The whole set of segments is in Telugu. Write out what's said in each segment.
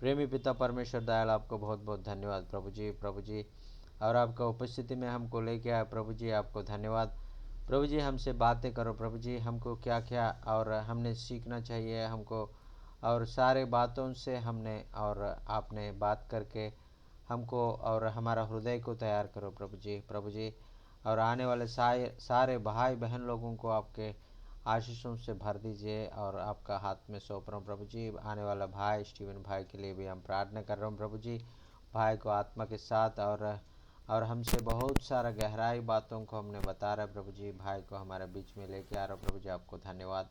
प्रेमी पिता परमेश्वर दयाल, आपको बहुत बहुत धन्यवाद प्रभु जी। प्रभु जी, और आपका उपस्थिति में हमको लेके आए प्रभु जी, आपको धन्यवाद प्रभु जी। हमसे बातें करो प्रभु जी, हमको क्या क्या और हमने सीखना चाहिए हमको, और सारे बातों से हमने और आपने बात करके हमको और हमारा हृदय को तैयार करो प्रभु जी। प्रभु जी, और आने वाले सारे भाई बहन लोगों को आपके आशीषों से भर दीजिए, और आपका हाथ में सौंप रहा हूँ प्रभु जी। आने वाला भाई स्टीवन भाई के लिए भी हम प्रार्थना कर रहे हूँ प्रभु जी। भाई को आत्मा के साथ और हमसे बहुत सारा गहराई बातों को हमने बता रहा है प्रभु जी। भाई को हमारे बीच में लेके आ रहा हूँ प्रभु जी, आपको धन्यवाद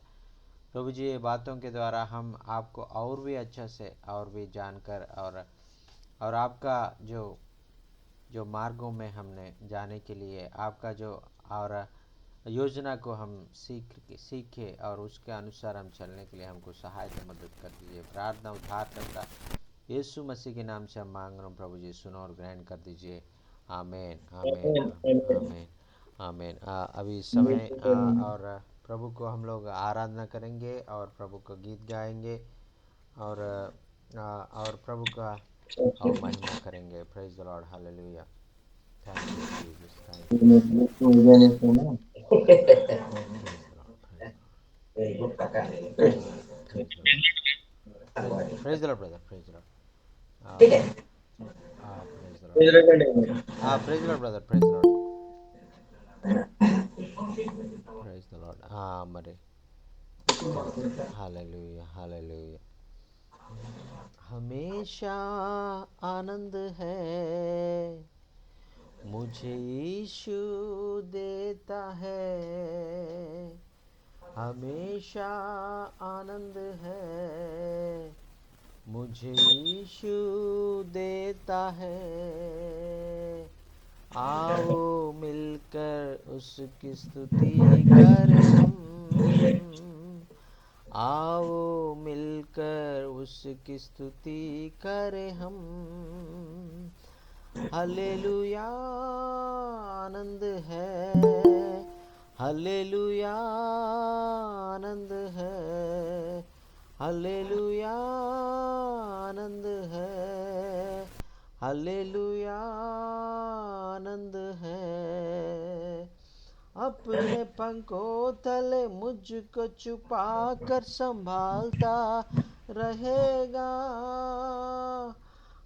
प्रभु जी। ये बातों के द्वारा हम आपको और भी अच्छा से और भी जानकर और आपका जो जो मार्गों में हमने जाने के लिए आपका जो और योजना को हम सीखे और उसके अनुसार हम चलने के लिए हमको सहायता मदद कर दीजिए। प्रार्थना उद्धार करता यीशु मसीह के नाम से हम मांग रहे हैं प्रभु जी, सुनो और ग्रहण कर दीजिए। आमेन आमेन Amen. Amen. आमेन आमेन। अभी इस समय और प्रभु को हम लोग आराधना करेंगे और प्रभु का गीत गाएंगे और और प्रभु का और महिमा करेंगे। Praise the Lord, hallelujah. Thank you Jesus, thank you Lord. Praise the Lord, praise the Lord, praise the Lord, praise the Lord brother, praise the Lord. Praise the Lord, praise the Lord brother, praise the Lord, praise the Lord. मरे हालेलुया हालेलुया। हमेशा आनंद है मुझे यीशु देता है, हमेशा आनंद है मुझे यीशु देता है। आओ मिलकर उसकी स्तुति करें हम, आओ मिलकर उसकी स्तुति करें हम। हालेलुया आनंद है, हालेलुया आनंद है, हालेलुया आनंद है, हालेलुया आनंद है। अपने पंखों तले मुझको छुपा कर संभालता रहेगा,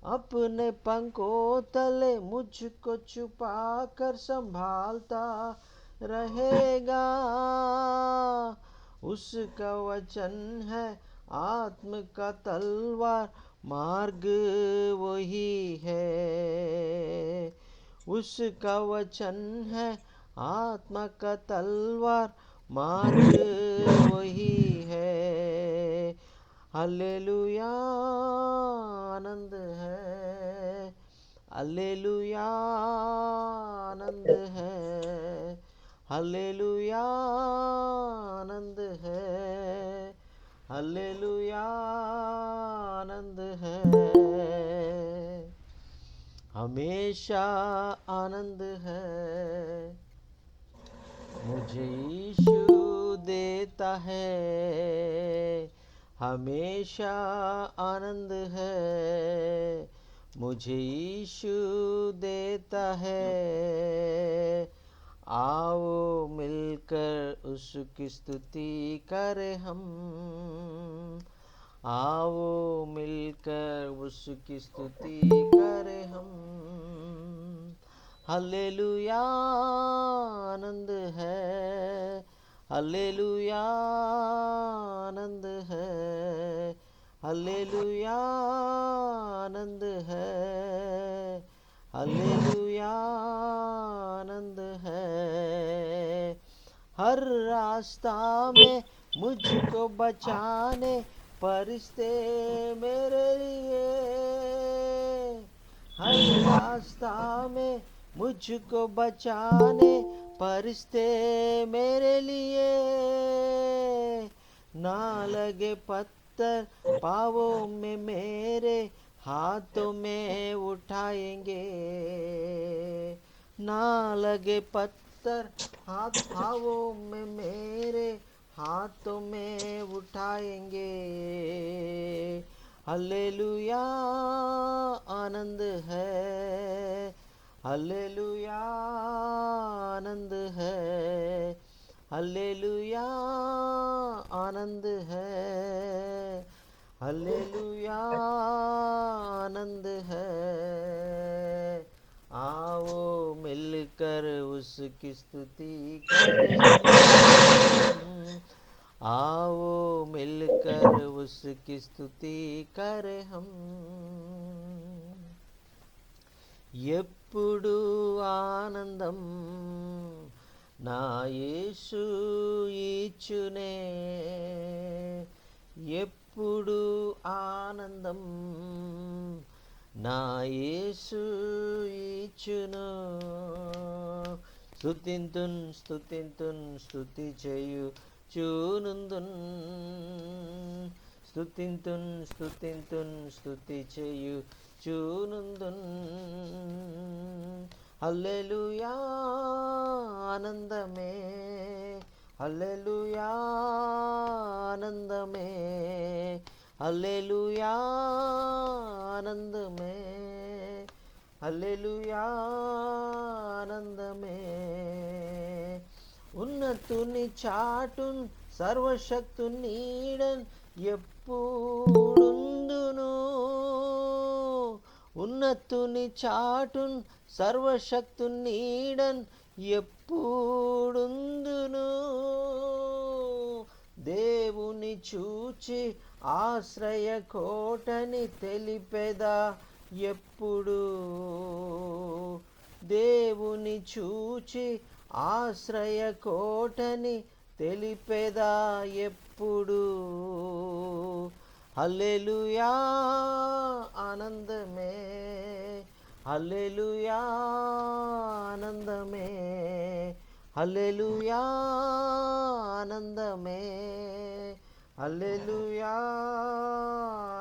अपने पंखों तले मुझको छुपा कर संभालता रहेगा। उसका वचन है आत्म का तलवार, मार्ग वही है। उसका वचन है आत्मा का तलवार, मार्ग वही है। हालेलुया आनंद है, हालेलुया आनंद है, हालेलुया आनंद है, हालेलुया आनंद है। हमेशा आनंद है मुझे यीशु देता है, हमेशा आनंद है मुझे यीशु देता है। आओ मिलकर उसकी स्तुति करें हम, आओ मिलकर उसकी स्तुति करें हम। हालेलुया आनंद है, हालेलुया आनंद है, हालेलुया आनंद है, हालेलुया आनंद है। हर रास्ता में मुझको बचाने फरिश्ते मेरे लिए, हर रास्ता में मुझको बचाने फरिश्ते मेरे लिए। ना लगे पत्थर पाँवों में मेरे, हाथों में उठाएंगे। ना लगे पत्थर हाथ पाँवों में मेरे, हाथों में उठाएंगे। हल्लेलुया आनंद है, हल्लेलुया आनंद है, हल्लेलुया आनंद है, हल्लेलुया आनंद है। आओ मिलकर उसकी स्तुति करें हम, आओ मिलकर उसकी स्तुति करें हम। ఎప్పుడు ఆనందం నా యేసు ఇచ్చునే, ఎప్పుడు ఆనందం నా యేసు ఇచ్చును. స్తుతింతున్ స్తుతింతున్ స్తుతి చేయు చూనుందున్, స్తుతింతున్ స్తుతింతున్ స్తుతి చేయు చూనుందున్. హల్లెలూయా ఆనందమే, హల్లెలూయా ఆనందమే, హల్లెలూయా ఆనందమే, హల్లెలూయా ఆనందమే. ఉన్నతుని చాటున్ సర్వశక్తు నీడన్ ఎప్పుడుందును, ఉన్నతుని చాటున్ సర్వశక్తు నీడన్ ఎప్పుడుందును. దేవుని చూచి ఆశ్రయ కోటని తెలిపెదా ఎప్పుడు, దేవుని చూచి ఆశ్రయ కోటని తెలిపెదా ఎప్పుడు. హల్లెలూయా ఆనందమే, హల్లెలూయా ఆనందమే, హల్లెలూయా ఆనందమే, హల్లెలూయా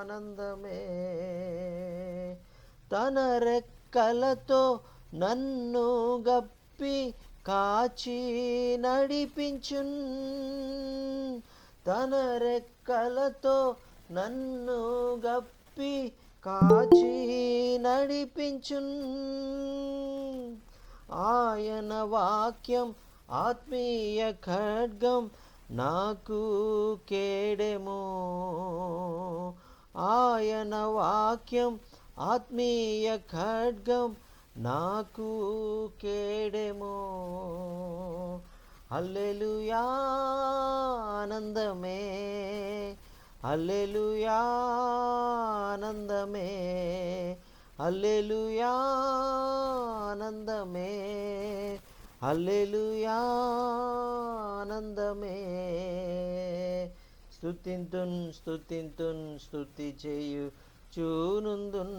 ఆనందమే. తన రెక్కలతో నన్ను గప్పి కాచి నడిపించున్, తన రెక్కలతో నన్ను గప్పి కాచి నడిపించున్. ఆయన వాక్యం ఆత్మీయ ఖడ్గం నాకు కేడెమో, ఆయన వాక్యం ఆత్మీయ ఖడ్గం నాకు కేడెమో. హల్లెలూయా ఆనందమే, హల్లెలూయా ఆనందమే, హల్లెలూయా ఆనందమే, హల్లెలూయా ఆనందమే. స్తుతింతున్ స్తుతింతున్ స్తుతి చేయు చూనుందున్,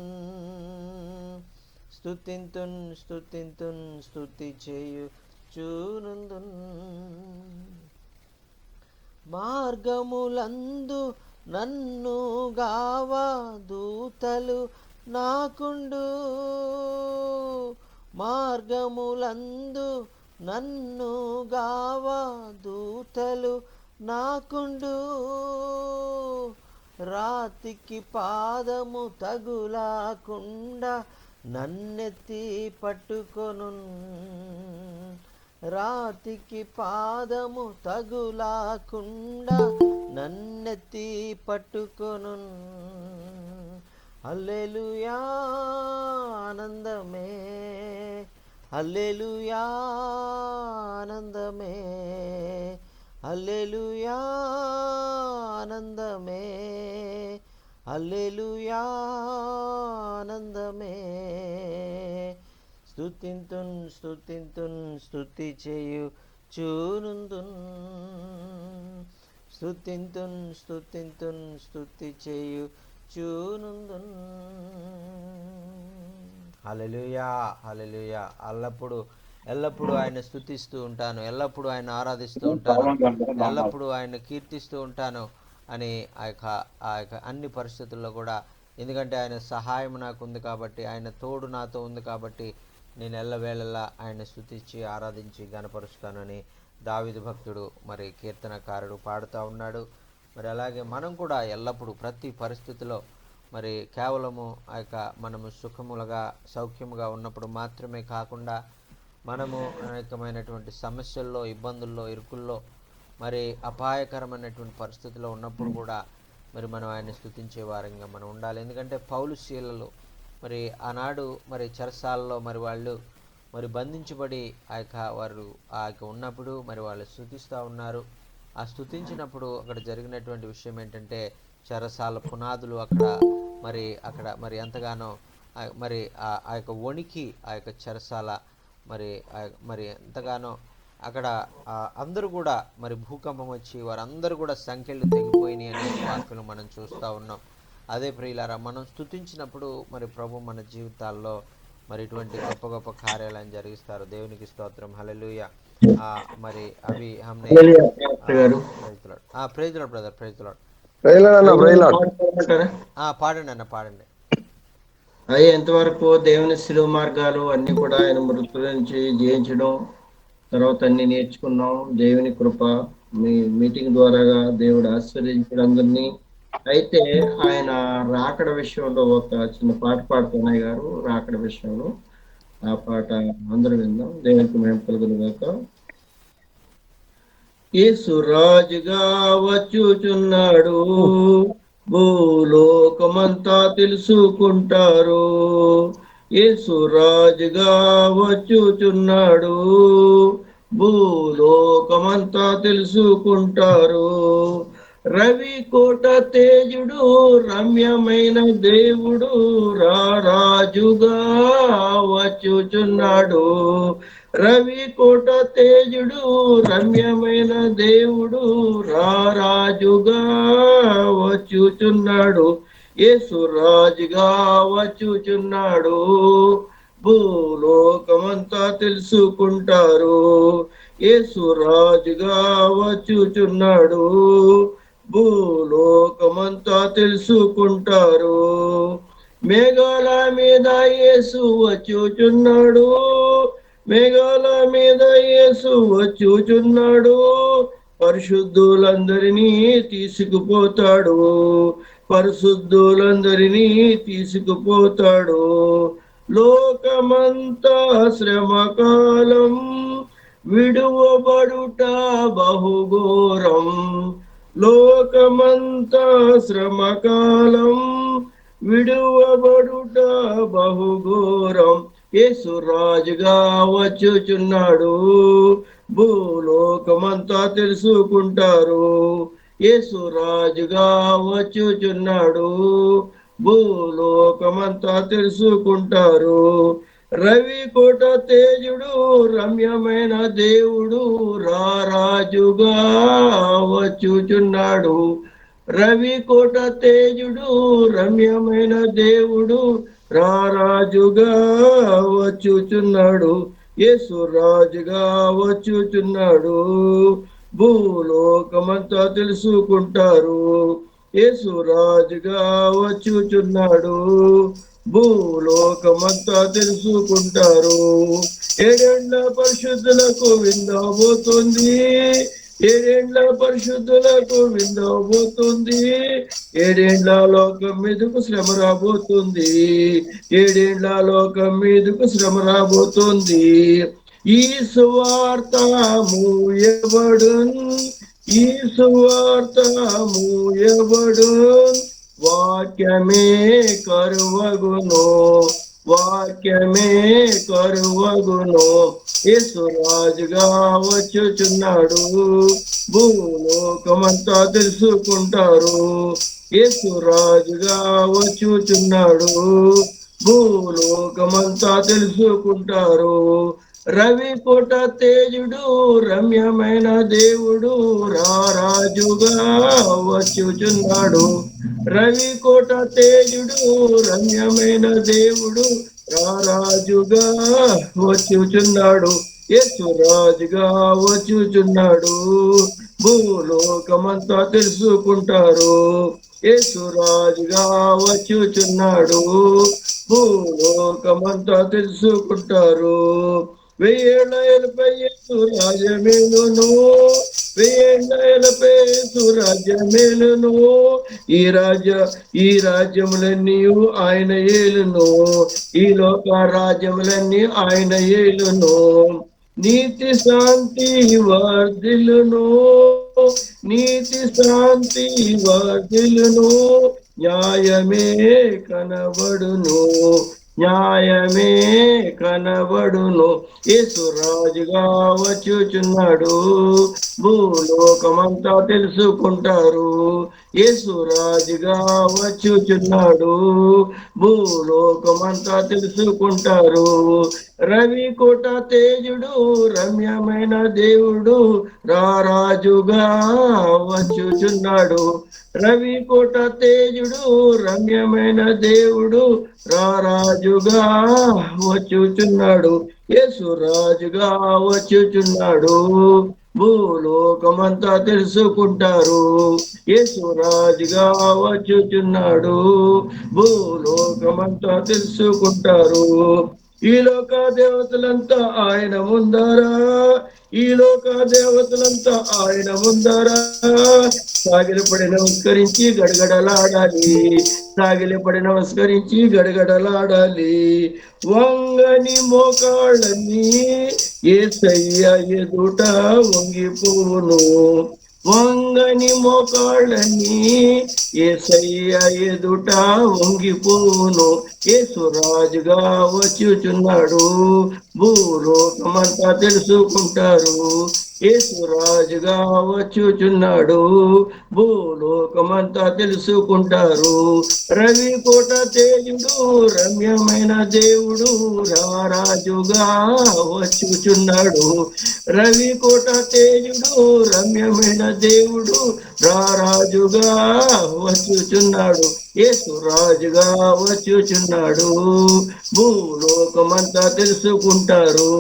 స్తుతింతున్ స్తుతింతున్ స్తుతి చేయు చూనుందున్. మార్గములందు నన్ను గావా దూతలు నాకుండు, మార్గములందు నన్ను గావా దూతలు నాకుండు. రాతికి పాదము తగులాకుండా నన్నెత్తి పట్టుకొనున్, రాతికి పాదము తగులాకుండా నన్నెత్తి పట్టుకొనున్. హల్లెలూయా ఆనందమే, హల్లెలూయా ఆనందమే, హల్లెలూయా ఆనందమే, హల్లెలూయా ఆనందమే. స్తుతింతున్ స్తుతింతున్ స్తుతి చేయు చూనుందున్, స్తుతింతున్ స్తుతింతున్ స్తుతి చేయు చూనుందున్. హల్లెలూయా హల్లెలూయా. ఎల్లప్పుడూ ఆయన స్తుతిస్తూ ఉంటాను, ఎల్లప్పుడూ ఆయన ఆరాధిస్తూ ఉంటాను, ఎల్లప్పుడూ ఆయన కీర్తిస్తూ ఉంటాను అని ఆ యొక్క అన్ని పరిస్థితుల్లో కూడా, ఎందుకంటే ఆయన సహాయం నాకు ఉంది కాబట్టి, ఆయన తోడు నాతో ఉంది కాబట్టి నేను ఎల్లవేళలా ఆయన స్తుతించి ఆరాధించి గణపరుస్తానని దావీదు భక్తుడు మరి కీర్తనకారుడు పాడుతూ ఉన్నాడు. మరి అలాగే మనం కూడా ఎల్లప్పుడూ ప్రతి పరిస్థితిలో మరి కేవలము ఆ యొక్క మనము సుఖములుగా సౌఖ్యముగా ఉన్నప్పుడు మాత్రమే కాకుండా మనము అనేకమైనటువంటి సమస్యల్లో, ఇబ్బందుల్లో, ఇరుకుల్లో, మరి అపాయకరమైనటువంటి పరిస్థితుల్లో ఉన్నప్పుడు కూడా మరి మనం ఆయన్ని స్తుతించే వారంగా మనం ఉండాలి. ఎందుకంటే పౌలు శీలలు మరి ఆనాడు మరి చెరసాలలో మరి వాళ్ళు మరి బంధించబడి వారు ఉన్నప్పుడు మరి వాళ్ళు స్తుతిస్తూ ఉన్నారు. ఆ స్తుతించినప్పుడు అక్కడ జరిగినటువంటి విషయం ఏంటంటే చెరసాల పునాదులు అక్కడ మరి ఎంతగానో మరి ఆ యొక్క వణికి ఆ యొక్క చెరసాల మరి ఎంతగానో అక్కడ అందరూ కూడా మరి భూకంపం వచ్చి వారందరూ కూడా సంఖ్యలు తెగిపోయినాయి అనే వాక్యలు మనం చూస్తూ ఉన్నాం. అదే ప్రియులారా, మనం స్తుతించినప్పుడు మరి ప్రభు మన జీవితాల్లో మరి ఇటువంటి గొప్ప గొప్ప కార్యాలను జరిగిస్తారు. దేవునికి స్తోత్రం. హల్లెలూయా. మరి అవి హమ్నే praise Lord brother, praise Lord. పాడండి అన్న, పాడండి. అవి ఎంతవరకు దేవుని శిలువ మార్గాలు అన్ని కూడా ఆయన మృతుల నుంచి జయించడం, తర్వాత అన్ని నేర్చుకున్నాం. దేవుని కృప మీటింగ్ ద్వారాగా దేవుడు ఆశీర్వదించడం అందరినీ. అయితే ఆయన రాకడ విషయంలో ఒక చిన్న పాట పాడుతున్నాయి గారు. రాకడ విషయంలో ఆ పాట అందరూ విందాం. దేవునికి మేము కలుగునుగాక. యేసు రాజుగా వచ్చుచున్నాడు, భూలోకమంతా తెలుసుకుంటారు. యేసు రాజుగా వచ్చుచున్నాడు, భూలోకమంతా తెలుసుకుంటారు. రవి కోట తేజుడు, రమ్యమైన దేవుడు, రాజుగా వచ్చుచున్నాడు. రవి కోట తేజుడు, రమ్యమైన దేవుడు, రాజుగా వచ్చుచున్నాడు. యేసు రాజుగా వచ్చుచున్నాడు, భూలోకమంతా తెలుసుకుంటారు. యేసు రాజుగా వచ్చుచున్నాడు, భూలోకమంతా తెలుసుకుంటారు. మేఘాల మీద యేసు వచ్చుచున్నాడు, మేఘాల మీద యేసు వచ్చుచున్నాడు. పరిశుద్ధులందరినీ తీసుకుపోతాడు, పరిశుద్ధులందరినీ తీసుకుపోతాడు. లోకమంతా శ్రమకాలం, విడువబడుట బహుఘోరం. లోకమంతా శ్రమకాలం, విడువబడుట బహుఘోరం. యేసు రాజుగా వచ్చుచున్నాడు, భూలోకమంతా తెలుసుకుంటారు. యేసు రాజుగా వచ్చుచున్నాడు, భూలోకమంతా తెలుసుకుంటారు. రవి కోట తేజుడు, రమ్యమైన దేవుడు, రాజుగా వచ్చుచున్నాడు. రవి కోట తేజుడు, రమ్యమైన దేవుడు, రాజుగా వచ్చుచున్నాడు. యేసు రాజుగా వచ్చుచున్నాడు, భూలోకమంతా తెలుసుకుంటారు. యేసు రాజుగా వచ్చుచున్నాడు, భూలోకమంతా తెలుసుకుంటారు. ఏడేండ్ల పరిశుద్ధులకు విందబోతుంది, ఏడేండ్ల పరిశుద్ధులకు విందబోతుంది. ఏడేండ్ల లోకం మీదకు శ్రమ రాబోతుంది, ఏడేండ్ల లోకం మీదకు శ్రమ రాబోతుంది. ఈ సువార్త మూయబడున్, ఈ సువార్త మూయబడున్. వాక్యమే కరువగును, వాక్యమే కరువగును. యేసు రాజుగా వచ్చుచున్నాడు, భూలోకమంతా తెలుసుకుంటారు. యేసు రాజుగా వచ్చుచున్నాడు, భూలోకమంతా తెలుసుకుంటారు. రవి కోట తేజుడు, రమ్యమైన దేవుడు, రాజుగా వచ్చుచున్నాడు. రవి కోట తేజుడు, రమ్యమైన దేవుడు, రాజుగా వచ్చుచున్నాడు. యేసు రాజుగా వచ్చుచున్నాడు, భూలోకమంతా తెలుసుకుంటారు. యేసు రాజుగా వచ్చుచున్నాడు, భూలోకమంతా తెలుసుకుంటారు. 1000 ఏళ్ళపై యేసు రాజమేలును, వేండలపై సురాజ్యమేలును. ఈ రాజ్యములన్నీ ఆయన ఏలును. ఈ లోక రాజ్యములన్నీ ఆయన ఏలును. నీతి శాంతి వర్ధిల్లును. నీతి శాంతి వర్ధిల్లును. న్యాయమే కనబడును. న్యాయమే కనబడును. యేసురాజుగా వచ్చుచున్నాడు. భూలోకమంతా తెలుసుకుంటారు. యేసురాజుగా వచ్చుచున్నాడు. భూలోకమంతా తెలుసుకుంటారు. రవికోట తేజుడు రమ్యమైన దేవుడు రారాజుగా వచ్చుచున్నాడు. రవికోట తేజుడు రమ్యమైన దేవుడు రారాజుగా వచ్చుచున్నాడు. యేసురాజుగా వచ్చుచున్నాడు. భూలోకమంతా తెలుసుకుంటారు. యేసురాజుగా వచ్చుచున్నాడు. భూలోకమంతా తెలుసుకుంటారు. ఈ లోక దేవతలంతా ఆయన ముందరా. ఈ లోక దేవతలంతా ఆయన ముందరా సాగిలపడి నమస్కరించి గడగడలాడాలి. సాగిలపడి నమస్కరించి గడగడలాడాలి. వంగని మోకాళ్ళని యేసయ్య ఎదుట వంగిపోను. వంగని మోకాళ్ళని యేసయ్య ఎదుట వంగిపోను. యేసురాజుగా వచ్చుచున్నాడు. భూలోకమంతా తెలుసుకుంటారు. యేసురాజుగా వచ్చుచున్నాడు. భూలోకమంతా తెలుసుకుంటారు. రవికోట తేజుడు రమ్యమైన దేవుడు రారాజుగా వచ్చుచున్నాడు. రవికోట తేజుడు రమ్యమైన దేవుడు రారాజుగా వచ్చుచున్నాడు. యేసురాజుగా వచ్చుచున్నాడు. భూలోకమంతా తెలుసుకుంటారు.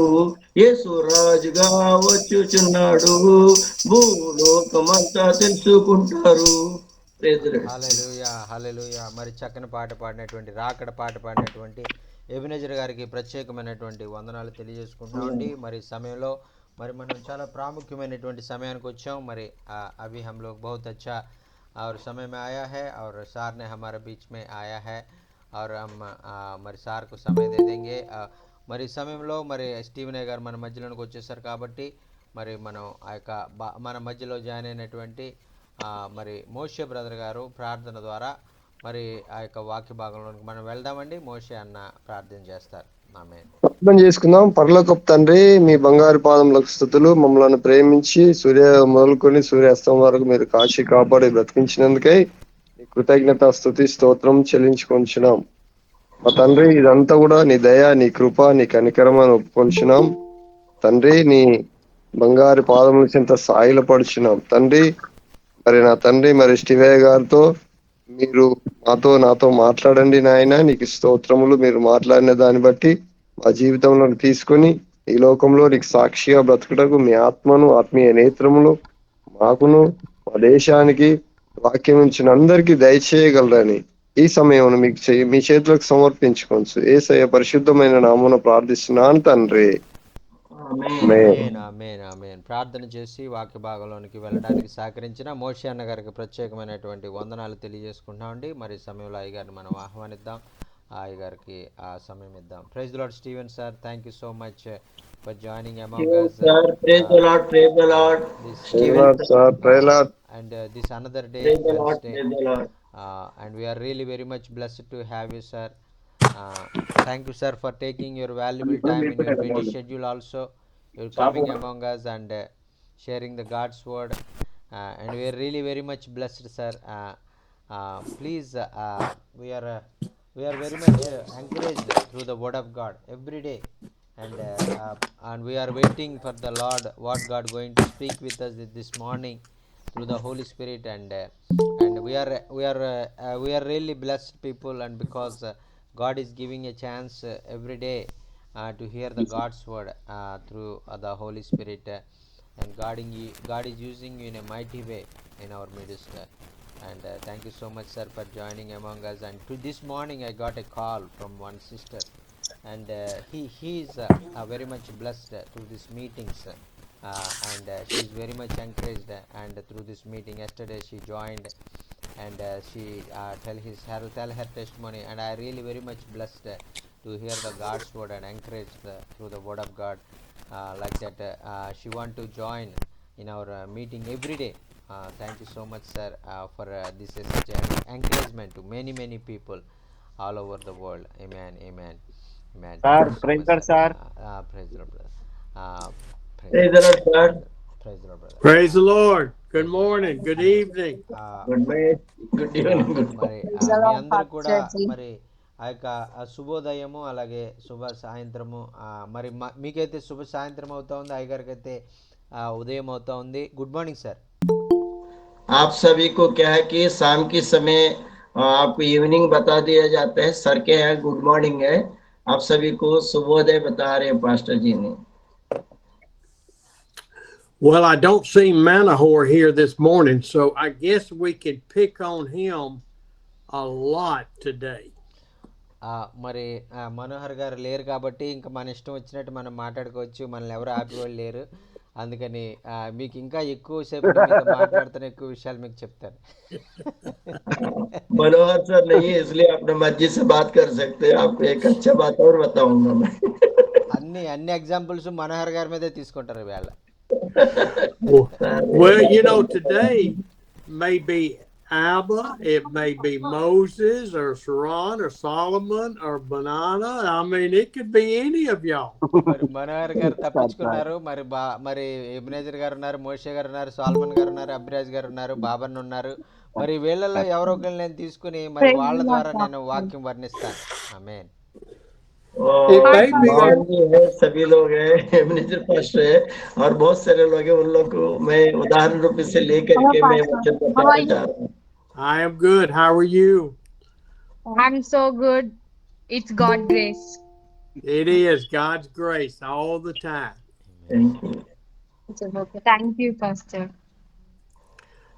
యేసురాజుగా వచ్చుచున్నాడు. భూలోకమంతా తెలుసుకుంటారు. హల్లెలూయా, హల్లెలూయా. మరి చక్కని పాట పాడినటువంటి రాకడ పాట పాడినటువంటి ఎబినెజర్ గారికి ప్రత్యేకమైనటువంటి వందనాలు తెలియజేసుకుంటున్నామండి. మరి సమయంలో మరి మనం చాలా ప్రాముఖ్యమైనటువంటి సమయానికి వచ్చాం. మరి अभी हम लोग बहुत अच्छा और समय में आया है और सार ने हमारे बीच में आया है और हम మరి సార్కు సమయం దే देंगे. మరి సమయంలో మరి స్టీవెన్ గారు మన మధ్యలోకి వచ్చేసారు కాబట్టి మరి మనం ఆ యొక్క మన మధ్యలో జాయిన్ అయినటువంటి మరి మోషే బ్రదర్ గారు ప్రార్థన ద్వారా మరి ఆ యొక్క వాక్య భాగంలోనికి మనం వెళ్దామండి. మోషే అన్న ప్రార్థన చేస్తారు. ప్రార్థన చేసుకుందాం. పరలోకపు తండ్రి, మీ బంగారు పాదములకు స్తుతులు. మమ్మల్ని ప్రేమించి సూర్య మొదలుకొని సూర్యాస్తం వరకు మీరు కాచి కాపాడి బ్రతికించినందుకై నీ కృతజ్ఞత స్తుతి స్తోత్రం చెల్లించుకొంచున్నాం. మా తండ్రి, ఇదంతా కూడా నీ దయ, నీ కృప, నీ కనికరం అని ఒప్పుకొంచున్నాం. తండ్రి, నీ బంగారు పాదముల చెంత సాయిలపడుచున్నాం. తండ్రి, మరి నా తండ్రి, మరి స్టివయ్య గారితో మీరు నాతో మాట్లాడండి నాయన. నీకు స్తోత్రములు. మీరు మాట్లాడిన దాన్ని బట్టి మా జీవితంలో తీసుకొని ఈ లోకంలో నీకు సాక్షిగా బ్రతుకుటకు మీ ఆత్మను, ఆత్మీయ నేత్రములు మాకును మా దేశానికి వాక్యం ఇచ్చిన అందరికీ దయచేయగలరని ఈ సమయం మీకు మీ చేతులకు సమర్పించుకోవచ్చు. యేసయ్య పరిశుద్ధమైన నామమున ప్రార్థిస్తున్నాను తండ్రి. ప్రార్థన చేసి వాక్య భాగంలోనికి వెళ్ళడానికి సహకరించిన మోషే అన్న గారికి ప్రత్యేకమైనటువంటి వందనాలు తెలియజేసుకుంటామండి. మరి సమయంలో అయ్యగారిని మనం ఆహ్వానిద్దాం. అయ్యగారికి ఆ సమయం ఇద్దాం. Praise the Lord Steven sir, thank you so much for joining among us. Praise the Lord, praise the Lord. And this another day, and we are really very much blessed to have you, sir. Thank you, sir, for taking your valuable time in your busy schedule also. You're coming among us and sharing the God's word, and we are really very much blessed, sir. Please, we are very much encouraged through the word of God every day, and we are waiting for the Lord, what God going to speak with us this morning through the Holy Spirit, and we are really blessed people, and because God is giving a chance every day to hear the God's word through the Holy Spirit, and God is using you in a mighty way in our midst, and thank you so much, sir, for joining among us. And to this morning I got a call from one sister, and he is very much blessed through these meetings, and she is very much encouraged, and through this meeting yesterday she joined, and she tell her testimony, and I really very much blessed to hear the God's word and encouraged through the word of God, like that she want to join in our meeting every day. Thank you so much, sir, for this is such an encouragement to many people all over the world. Amen, amen, amen. Thank sir you so praise much, God sir. Sir. Praise the Lord, brother. Praise the Praise the Lord, Lord, sir. praise the Lord, brother. Praise the Lord. Good Praise the Lord. morning. Good evening. Good morning. Good evening. Good మరి Praise the మీ Lord, అందరు కూడా Pastor Ji. మరి ఆ యొక్క శుభోదయము అలాగే శుభ సాయంత్రము, మరి మీకైతే శుభ సాయంత్రం అవుతా ఉంది, అయ్యగారికి అయితే ఉదయం అవుతా ఉంది. Good morning sir. आप सभी को क्या है कि शाम के समय आपको इवनिंग बता दिया जाता है, सर के यहाँ गुड मॉर्निंग है, आप सभी को शुभोदय बता रहे हैं पास्टर जी ने. Well, I don't see Manahor here this morning, so I guess we can pick on him a lot today. మరి మనోహర్ గారు లేరు కాబట్టి ఇంకా మన ఇష్టం వచ్చినట్టు మనం మాట్లాడుకోవచ్చు, మనల్ని ఎవరు ఆపేవాళ్ళు లేరు. అందుకని మీకు ఇంకా ఎక్కువ సేపు మీతో మాట్లాడుతున్న ఎక్కువ విషయాలు మీకు చెప్తాను. मनोहर सर नहीं है, इसलिए अपने मर्जी से बात कर सकते हैं. आपको एक अच्छा बात और बताऊंगा मैं. అన్ని ఎగ్జాంపుల్స్ మనోహర్ గారి మీదే తీసుకుంటారు ఇవాళ. Well, you know, today may be Abba, it may be Moses or Sharon or Solomon or Banana. I mean, it could be any of y'all. మరి మనోహర్ గారు తప్పించుకున్నారు, మరి ఎబినేజర్ గారు ఉన్నారు, మోషే గారు ఉన్నారు, సాల్మన్ గారు ఉన్నారు, అభిరాజ్ గారు ఉన్నారు, బాబన్ ఉన్నారు. మరి వీళ్ళలో ఎవరో ఒకరిని నేను తీసుకుని మరి Praise వాళ్ళ the Lord, ద్వారా నేను Pastor. వాక్యం వర్ణిస్తాను. ఆమేన్. It may be a महान भी है, सभी लोग हैं, मैनेजर पास्टर है और बहुत सारे लोग हैं. उन लोग को मैं उदाहरण रूप से लेकर Hello, के मैं Pastor. वचन How are बताना you? चाह रहा हूँ. I am good. How are you? I'm so good. It's God's grace. It is God's grace all the time. Thank you. Okay. Thank you, Pastor.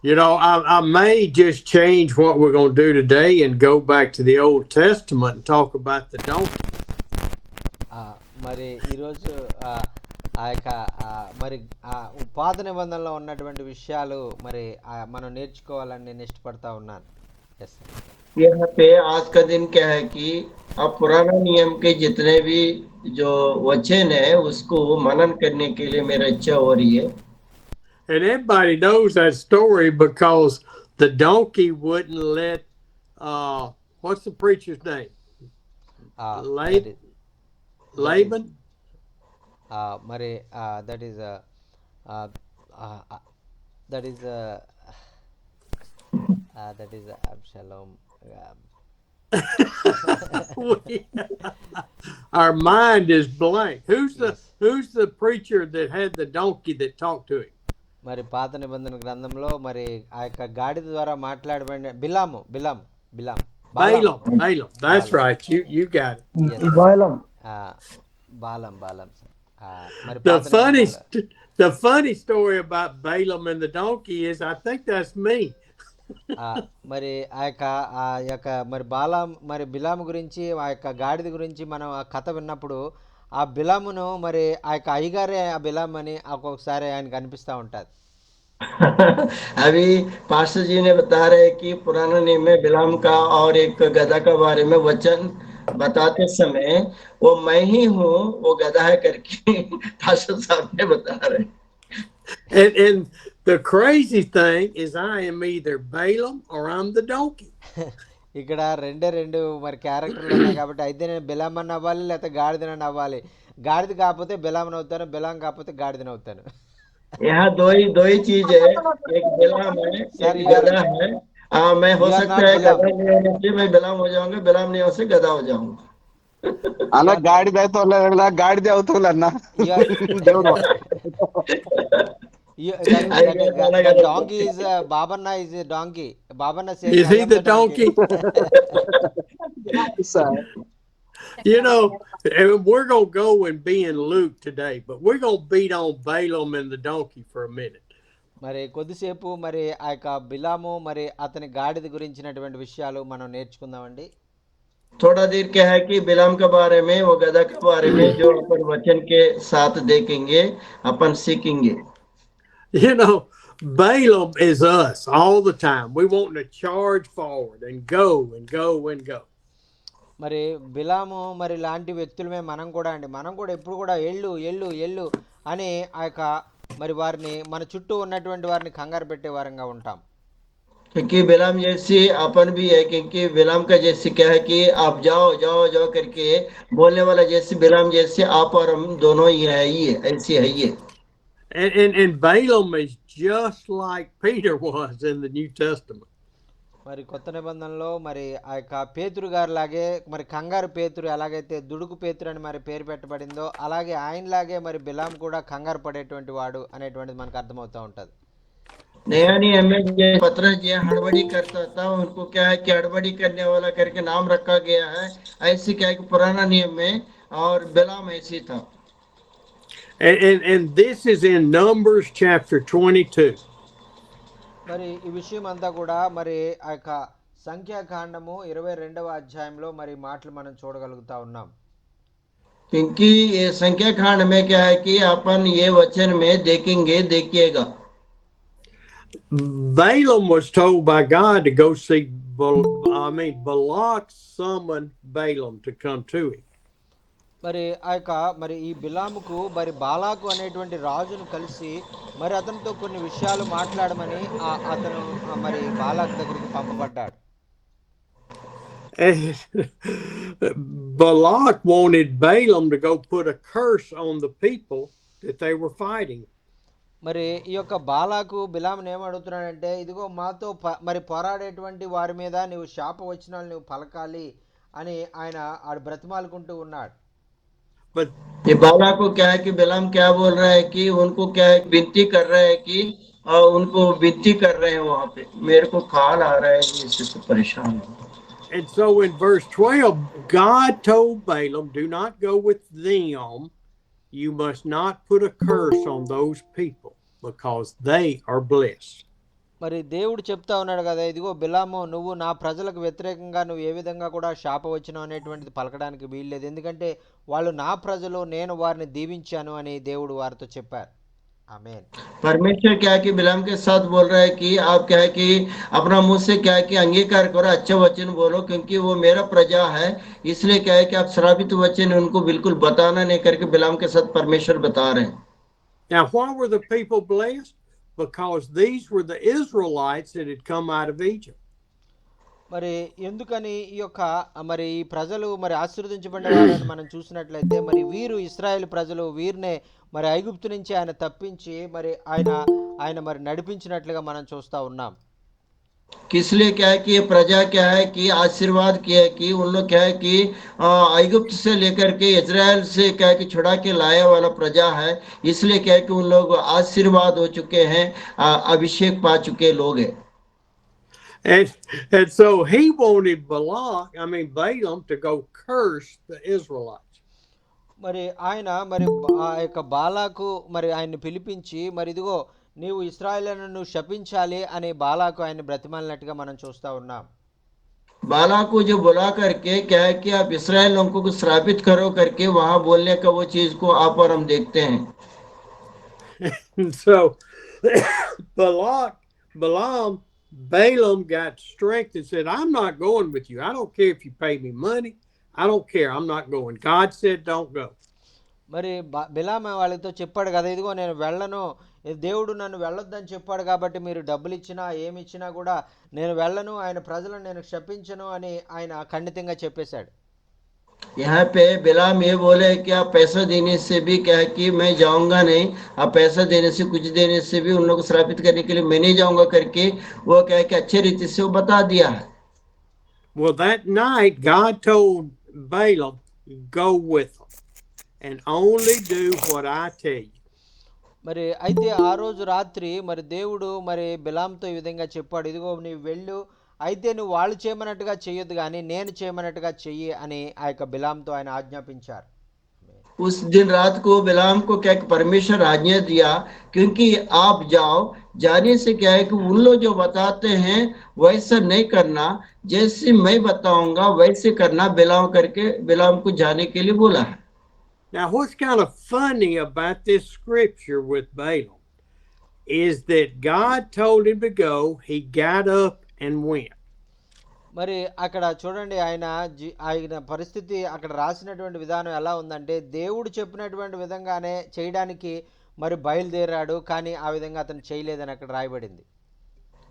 You know, I may just change what we're going to do today and go back to the Old Testament and talk about the donkey. మరి ఈరోజు ఆ యొక్క మరి పాత నిబంధనలో ఉన్నటువంటి విషయాలు మరి మనం నేర్చుకోవాలని నేను ఇష్టపడతా ఉన్నాను. Yes sir. यहाँ पे आज का दिन क्या है कि अब पुराना नियम के जितने भी जो वचन है उसको मनन करने के लिए मेरा इच्छा हो रही है. And everybody knows that story because the donkey wouldn't let, what's the preacher's name? Laban? మరి that is Absalom. Our mind is blank. Yes. Who's the preacher that had the donkey that talked to him? మరి పాత నిబంధన గ్రంథంలో మరి ఆ యొక్క గాడిద ద్వారా మాట్లాడబడిన బిలాము. Balaam. That's right. You got it. Yes. బాలం మరి The పాత నిబంధనలో the funny story about Balaam and the donkey is I think that's me. మరి ఆ యొక్క మరి బిలాము గురించి, ఆ యొక్క గాడిద గురించి మనం ఆ కథ విన్నప్పుడు ఆ బిలామును మరి ఆ యొక్క అయ్యగారే ఆ బిలాం అని ఒక్కొక్కసారి ఆయనకు అనిపిస్తూ ఉంటుంది. अभी पास्टर जी ने बता रहे कि पुराना नियम में बिलाम का और एक गधा का बारे में वचन बताते समय वो मैं ही हूँ, वो गधा है करके पास्टर साहब ने बता रहे. And the crazy thing is I am either Balaam or I'm the donkey. ఇక్కడ రెండు మరి క్యారెక్టర్లు ఉన్నాయి కాబట్టి అయితే నేను బిలామని అవ్వాలి లేకపోతే గాడిదని అవ్వాలి. గాడిద కాకపోతే బిలామని అవుతాను, బిలాం కాకపోతే గాడిదని అవుతాను. यहाँ दो ही चीज है, एक बिलाम है, Sir, एक you are- गधा है. मैं हो You are सकता not है बिलाम. गधा नहीं होने से मैं बिलाम हो जाऊंगा, बिलाम नहीं होने से गधा हो जाऊंगा. అన్న గాడిద అవుతావులే, గాడిద అవుతావులే అన్న. You are- దేవుడు The donkey is Babanna is a donkey. Babanna says, Is he I am the donkey? You know, we're going to go and be in Luke today, but we're going to beat on Balaam and the donkey for a minute. మరి కొద్దిసేపు మరి ఆ యొక్క బిలాము మరి అతని గాడిద గురించినటువంటి విషయాలు మనం నేర్చుకుందామండి. थोड़ा देर क्या है कि बिलाम के बारे में, वो गधा के बारे में जो अपन वचन के साथ देखेंगे, अपन सीखेंगे। You know, Balaam is us all the time. We want to charge forward and go and go and go. మరి బిలాము మరి లాంటి వ్యక్తులమే మనం కూడా అండి. మనం కూడా ఎప్పుడు కూడా ఎళ్ళు ఎళ్ళు ఎళ్ళు అని ఆ యొక్క మరి వారిని మన చుట్టూ ఉన్నటువంటి వారిని కంగారు పెట్టే వారంగా ఉంటాం. क्योंकि बिलाम जैसी अपन भी है, क्योंकि बिलाम का जैसे क्या है कि आप जाओ जाओ जाओ करके बोलने वाला, जैसे बिलाम जैसे आप और हम दोनों ही है, ही है, ऐसी है ये। And Balaam is just like Peter was in the New Testament. మరి కొత్త నిబంధనలో మరి ఆ యొక్క పేతురు గారు లాగే, మరి కంగారు పేతురు ఎలాగైతే దుడుకు పేతురు అని మరి పేరు పెట్టబడిందో, అలాగే ఆయనలాగే మరి బిలాం కూడా కంగారు పడేటువంటి వాడు అనేటువంటిది మనకు అర్థమవుతూ ఉంటుంది. नया नियम में जो पतरस जी हड़बड़ी करता था, उनको क्या है कि हड़बड़ी करने वाला करके नाम रखा गया है। ऐसे क्या है कि पुराना नियम में, और बिलाम ऐसी था। And this is in Numbers chapter 22. మరి ఈ విషయం అంతా కూడా మరి ఆ యొక్క సంఖ్యాకాండము 22వ అధ్యాయంలో మరి మాటలు మనం చూడగలుగుతా ఉన్నాం. क्योंकि ये संख्या कांड में क्या है कि अपन ये वचन में देखेंगे, देखिएगा। Balaam was told by God to go see Balak summoned Balaam to come to him. మరి ఆ యొక్క మరి ఈ బిలాముకు మరి బాలాకు అనేటువంటి రాజును కలిసి మరి అతనితో కొన్ని విషయాలు మాట్లాడమని అతను మరి బాలాకు దగ్గరికి పంపబడ్డాడు. And Balak wanted Balaam to go put a curse on the people that they were fighting. మరి ఈ యొక్క బాలాకు బిలామును ఏమడుగుతున్నాడంటే, ఇదిగో మాతో మరి పోరాడేటువంటి వారి మీద నువ్వు శాపవచనాలు నువ్వు పలకాలి అని ఆయన ఆడు బ్రతిమాలుకుంటూ ఉన్నాడు. But ये बाला को क्या है कि बिलाम क्या बोल रहा है कि उनको क्या है, विनती कर रहा है कि उनको विनती कर रहे हैं वहां पे, मेरे को काल आ रहा है कि इससे परेशान हूं। and so in verse 12, God told Balaam, do not go with them. You must not put a curse on those people because they are blessed. మరి దేవుడు చెప్తా ఉన్నాడు కదా, ఇదిగో బిలాము నువ్వు నా ప్రజలకు వ్యతిరేకంగా నువ్వు ఏ విధంగా కూడా శాపవచనం అనేటువంటిది పలకడానికి వీల్లేదు, ఎందుకంటే వాళ్ళు నా ప్రజలు, నేను వారిని దీవించాను అని దేవుడు వారితో చెప్పారు. ఆమేన్. परमेश्वर क्या है कि बिलाम के साथ बोल रहा है कि आप क्या है कि अपना मुंह से क्या है कि अंगीकार करो, अच्छे वचन बोलो, क्योंकि वो मेरा प्रजा है। इसलिए क्या है कि आप श्रापित वचन उनको बिल्कुल बताना नहीं करके बिलाम के साथ परमेश्वर बता रहे हैं। Now, why were the people blessed? Because these were the Israelites that had come out of Egypt. మరి ఎందుకని ఈ యొక్క మరి ఈ ప్రజలు మరి ఆశీర్వదించబడిన వారని మనం చూసినట్లయితే, మరి వీరు ఇశ్రాయేలు ప్రజలు, వీరినే మరి ఐగుప్తు నుంచి ఆయన తప్పించి మరి ఆయన మరి నడిపించినట్లుగా మనం చూస్తూ ఉన్నాం. इसलिए क्या है कि ये प्रजा क्या है कि आशीर्वाद किया है कि उन लोग क्या है कि ऐगुप्त से लेकर के इजराइल से क्या है कि छुड़ा के लाया वाला प्रजा है। इसलिए क्या है कि उन लोग आशीर्वाद हो चुके हैं, अभिषेक पा चुके लोग हैं। And so he wanted Balaam to go curse the Israelites. మరి ఆయన మరి ఆ యొక్క బాలాకు మరి ఆయన్ని పిలిపించి, మరి ఇదిగో నీవు ఇశ్రాయేలును శపించాలి అని బాలాకు ఆయన బ్రతిమాలినట్టుగా మనం చూస్తూ ఉన్నాం. बाला को जो बुला करके क्या है कि आप इस्राएल लोगों को श्रापित करो करके वहां बोलने का वो चीज को आप और हम देखते हैं। And so Balaam got strength and said, I'm not going with you. I don't care if you pay me money. I don't care. I'm not going. God said don't go. మరి బిలాము వాళ్ళతో చెప్పాడు కదా, ఇదిగో నేను వెళ్ళను, దేవుడు నన్ను వెళ్ళొద్దని చెప్పాడు కాబట్టి మీరు డబ్బులు ఇచ్చినా ఏమి ఇచ్చినా కూడా నేను వెళ్ళను, ఆయన ప్రజలను నేను శపించను అని ఆయన ఖండితంగా చెప్పేశాడు. यहाँ पे बिलाम ये बोले कि आप पैसा देने से भी क्या है कि मैं जाऊंगा नहीं, आप पैसा देने से कुछ देने से भी उन लोग को श्रापित करने के लिए मैं नहीं जाऊंगा करके वो क्या है कि अच्छे रीति से वो बता दिया है। Well, that night God told Balaam, go with them and only do what I tell you. మరి అయితే ఆ రోజు రాత్రి మరి దేవుడు మరి బిలాంతో ఈ విధంగా చెప్పాడు, ఇదిగో నీవు వెళ్ళు, అయితే నువ్వు వాళ్ళు చేయమన్నట్టుగా చెయ్యొద్దు కానీ నేను చేయమన్నట్టుగా చెయ్యి అని ఆ యొక్క బిలాంతో ఆయన ఆజ్ఞాపించారు. उस दिन रात को बिलाम को क्या कि परमेश्वर आज्ञा दिया, क्योंकि आप जाओ, जाने से क्या है कि उन लोग जो बताते हैं वैसा नहीं करना, जैसे मैं बताऊंगा वैसे करना, बिलाम करके बिलाम को जाने के लिए बोला है। Now, what's kind of funny about this scripture with Balaam is that God told him to go, he got up and went. మరి అక్కడ చూడండి ఆయన పరిస్థితి అక్కడ రాసినటువంటి విధానం ఎలా ఉందంటే దేవుడు చెప్పినటువంటి విధంగానే చేయడానికి మరి బయలుదేరాడు, కానీ ఆ విధంగా అతను చేయలేదని అక్కడ రాయబడింది.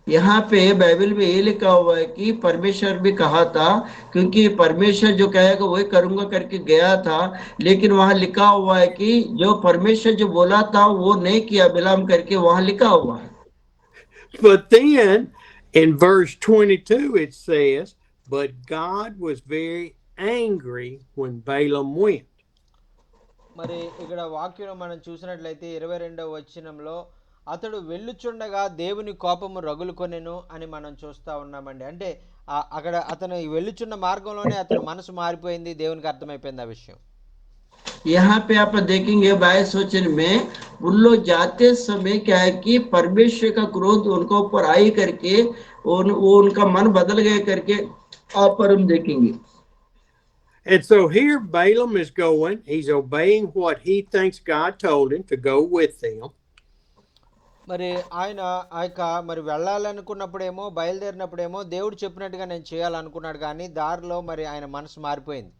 यहाँ पे बाइबल में ये लिखा हुआ है कि परमेश्वर भी कहा था, क्योंकि परमेश्वर जो कहेगा वही करूंगा करके गया था, लेकिन वहां लिखा हुआ है कि जो परमेश्वर जो बोला था वो नहीं किया बिलाम करके वहां लिखा हुआ है। But then in verse 22 it says, but God was very angry when Balaam went. మరి ఇక్కడ వాక్యం మనం చూసినట్లయితే 22వ వచనంలో అతడు వెళ్ళుచుండగా దేవుని కోపము రగులుకొనెను అని మనం చూస్తూ ఉన్నామండి. అంటే అక్కడ అతను వెళ్ళుచున్న మార్గంలోనే అతని మనసు మారిపోయింది, దేవునికి అర్థమైపోయింది ఆ విషయం. यहाँ पे आप देखेंगे 22 वचन में उन लोग जाते समय क्या है कि परमेश्वर का क्रोध उनके ऊपर आई करके वो उनका मन बदल गए करके आप पर हम देखेंगे। And so here Balaam is going, he's obeying what he thinks God told him to go with them. మరి ఆయన మరి వెళ్ళాలనుకున్నప్పుడేమో బయలుదేరినప్పుడేమో దేవుడు చెప్పినట్టుగా నేను చేయాలనుకున్నాడు, కానీ దారిలో మరి ఆయన మనసు మారిపోయింది.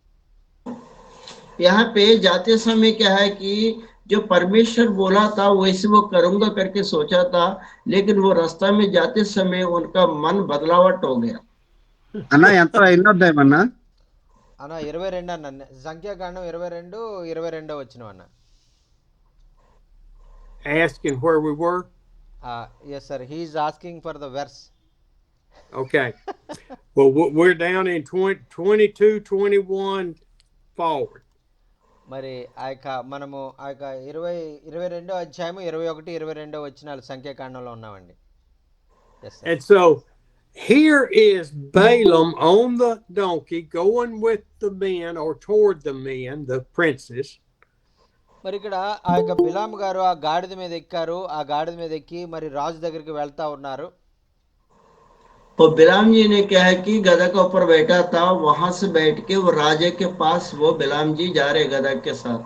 यहाँ पे जाते समय क्या है कि जो परमेश्वर बोला था वैसे वो करूंगा करके सोचा था, लेकिन वो रास्ता में जाते समय उनका मन बदलावट हो गया। అన్నా ఎంత ఎన్నో అధ్యాయం అన్నా? అన్న 22 అన్న, సంఖ్యాకాండం 22 వచనం అన్న. Asking where we were? Yes sir, he is asking for the verse. Okay. Well, we're down in 22, 21 forward. మరి మనము 22వ అధ్యాయము 21, 22 వచనాలు సంఖ్యాకాండంలో ఉన్నామండి. And so here is Balaam on the donkey going with the men or toward the men, the princes. మరి ఇక్కడ బిలాం గారు ఆ గాడిద మీద ఎక్కారు, ఆ గాడిద మీద ఎక్కి మరి రాజు దగ్గరికి వెళ్తా ఉన్నారు. तो बिलाम जी ने क्या है कि गधा के ऊपर बैठा था, वहां से बैठ के वो राजा के पास वो बिलाम जी जा रहे गधा के साथ।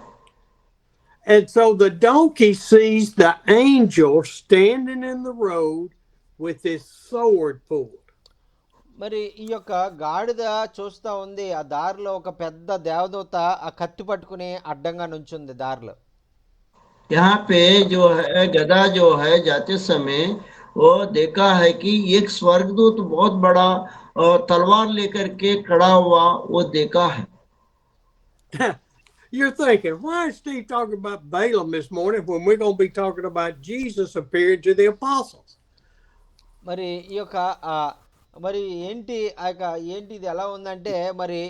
And so the donkey sees the angel standing in the road with his sword pulled. మరి ఈ యొక్క గాడిద చూస్తా ఉంది, ఆ దారిలో ఒక పెద్ద దేవదూత ఆ కత్తి పట్టుకుని అడ్డంగా నుంచుంది దారిలో. यहाँ पे जो है गधा जो है जाते समय वो देखा है कि एक स्वर्गदूत बहुत बड़ा तलवार लेकर के खड़ा हुआ वो देखा है। You're thinking, why is Steve talking about Balaam this morning when we're going to be talking about Jesus appearing to the apostles? మరి ఈ యొక్క మరి ఏంటి ఏంటి ఇది ఎలా ఉందంటే మరి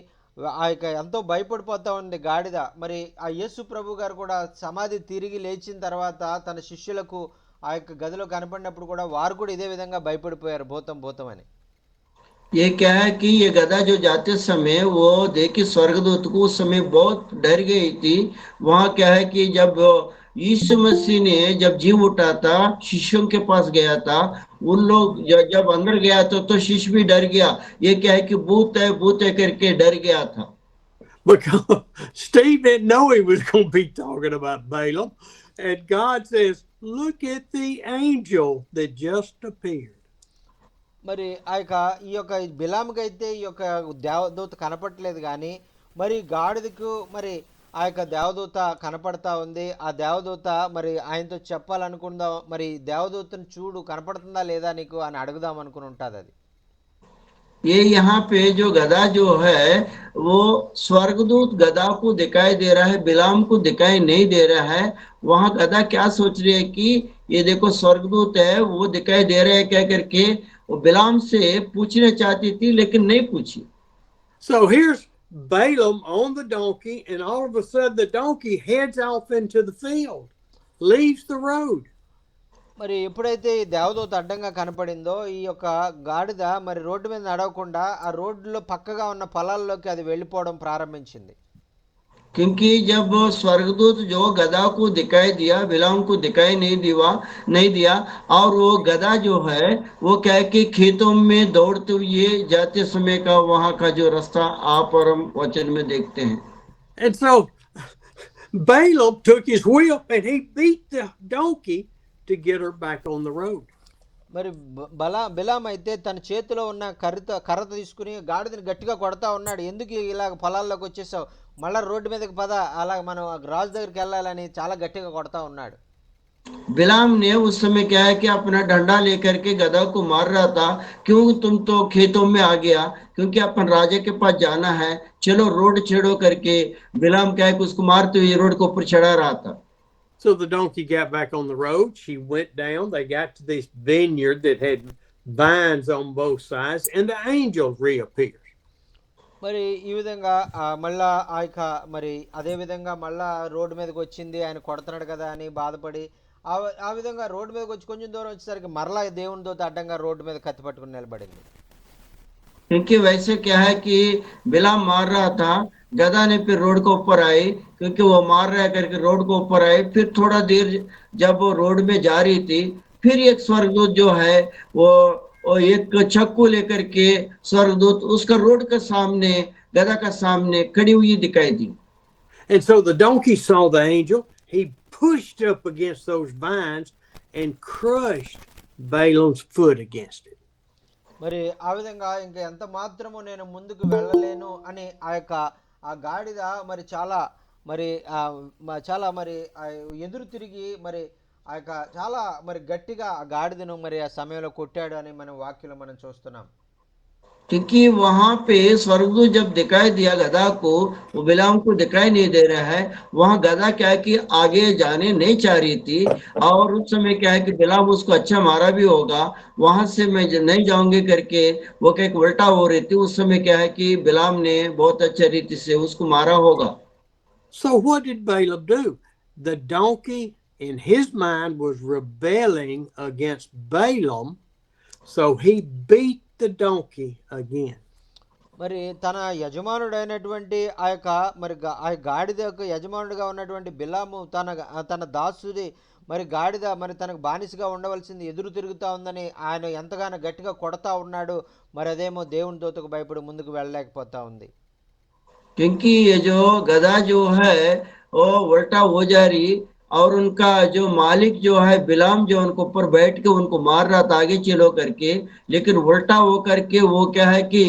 ఎంతో భయపడిపోతా ఉంది గాడిద. మరి ఆ యేసు ప్రభు గారు కూడా సమాధి తిరిగి లేచిన తర్వాత తన శిష్యులకు ఆ యొక్క గదిలో కనపడినప్పుడు కూడా వారు కూడా ఇదే విధంగా భయపడిపోయారు, భూతం అని. ये क्या है कि ये गधा जो जाते समय वो देखी स्वर्गदूत को, उस समय बहुत डर गई थी। वहां क्या है कि जब यीशु मसीह ने जब जी उठा था, शिष्यों के पास गया था, उन लोग जब अंदर गया तो शिष्य भी डर गया। ये क्या है कि भूत है करके डर गया था। Because Steve didn't know he was going to be talking about Balaam. And God says, look at the angel that just appeared. మరి ఈ యొక్క బిలాముకి అయితే ఈ యొక్క దేవదూత కనపడలేదు, కానీ మరి గాడిదకు మరి ఆ యొక్క దేవదూత కనపడతా ఉంది. ఆ దేవదూత మరి ఆయనతో చెప్పాలనుకుందాం, మరి దేవదూతను చూడు కనపడుతుందా లేదా నీకు అని అడుగుదాం అనుకుని ఉంటుంది అది. ये यहाँ पे जो गधा जो है वो स्वर्गदूत गधा को दिखाई दे रहा है, बिलाम को दिखाई नहीं दे रहा है। वहां गधा क्या सोच रही है कि ये देखो स्वर्गदूत है, वो दिखाई दे रहा है क्या करके वो बिलाम से पूछना चाहती थी, लेकिन नहीं पूछी। So here's Balaam on the donkey, and all of a sudden the donkey heads off into the field, leaves the road. మరి ఎప్పుడైతే ఈ దేవదూత అడ్డంగా కనపడిందో ఈ యొక్క గాడిద మరి రోడ్డు మీద నడవకుండా ఆ రోడ్డులో పక్కగా ఉన్న పొలాల్లోకి అది వెళ్ళిపోవడం ప్రారంభించింది. क्योंकि जब स्वर्गदूत जो गधा को दिखाई दिया, बिलाम को दिखाई नहीं दिया, और वो गधा जो है वो क्या है कि खेतों में दौड़ते हुए जाते समय का वहां का जो रास्ता आप और हम वचन में देखते हैं। And so Balaam took his whip and he beat the donkey to get her back on the road. మరి బిలాం అయితే తన చేతిలో ఉన్న కర్ర తీసుకుని గాడిదని గట్టిగా కొడతా ఉన్నాడు. ఎందుకు ఇలాగ పొలాల్లోకి వచ్చేసావు, మళ్ళీ రోడ్డు మీదకి పద, అలా మనం రాజు దగ్గరికి వెళ్ళాలని చాలా గట్టిగా కొడతా ఉన్నాడు. बिलाम ने उस समय क्या है कि अपना डंडा लेकर के गधा को मार रहा था, क्यों तुम तो खेतों में आ गया, क्योंकि अपन राजा के पास जाना है, चलो रोड छेड़ो करके बिलाम क्या है कि उसको मारते हुए रोड के ऊपर चढ़ा रहा था। So the donkey got back on the road. She went down. They got to this vineyard that had vines on both sides, and the angel reappeared. మరి ఈ విధంగా మళ్ళా ఆ యొక్క మరి అదే విధంగా మళ్ళా రోడ్డు మీదకి వచ్చింది, ఆయన కొడుతున్నాడు కదా అని బాధపడి ఆ విధంగా రోడ్డు మీదకి వచ్చి కొంచెం దూరం వచ్చేసరికి మరలా దేవుని దూత అడ్డంగా రోడ్డు మీద కత్తి పట్టుకుని నిలబడింది. क्योंकि वैसे क्या है कि बिलाम मार रहा था, गधा ने फिर रोड के ऊपर आई, क्योंकि वो मार रहा है करके रोड के ऊपर आई। फिर थोड़ा देर जब वो रोड में जा रही थी, फिर एक स्वर्गदूत जो है वो एक चक्कू लेकर के स्वर्गदूत उसका रोड के सामने, गधा का सामने खड़ी हुई दिखाई दी। And so the donkey saw the angel. He pushed up against those vines and crushed Balaam's foot against it. మరి ఆ విధంగా ఇంకా ఎంత మాత్రము నేను ముందుకు వెళ్ళలేను అని ఆ గాడిద మరి చాలా మరి ఎదురు తిరిగి మరి చాలా మరి గట్టిగా ఆ గాడిదను మరి ఆ సమయంలో కొట్టాడు అని మనం వాక్యంలో మనం చూస్తున్నాం. क्योंकि वहां पे स्वर्गदूत जब दिखाई दिया गधा को, वो बिलाम को दिखाई नहीं दे रहा है। वहां गधा क्या है कि आगे जाने नहीं चाह रही थी, और उस समय क्या है कि बिलाम उसको अच्छा मारा भी होगा, वहां से मैं नहीं जाऊंगी करके वो क्या उल्टा हो रही थी। उस समय क्या है कि बिलाम ने बहुत अच्छे रीति से उसको मारा होगा। So what did Balaam do? The donkey in his mind was rebelling against Balaam, so he beat the donkey again. మరి తన యజమానుడైనటువంటి మరి ఆ గాడిద యొక్క యజమానుడిగా ఉన్నటువంటి బిలాము తన దాసుడి మరి గాడిద మరి తనకు బానిసగా ఉండవలసింది ఎదురు తిరుగుతూ ఉందని ఆయన ఎంతగానో గట్టిగా కొడతా ఉన్నాడు. మరి అదేమో దేవుని దూతకు భయపడి ముందుకు వెళ్ళలేకపోతా ఉంది. क्योंकि ये जो गधा जो है वो उल्टा हो जा रही, और उनका जो मालिक जो है बिलाम जो उनको ऊपर बैठ के उनको मार रहा था आगे चलो करके, लेकिन उल्टा हो करके वो क्या है कि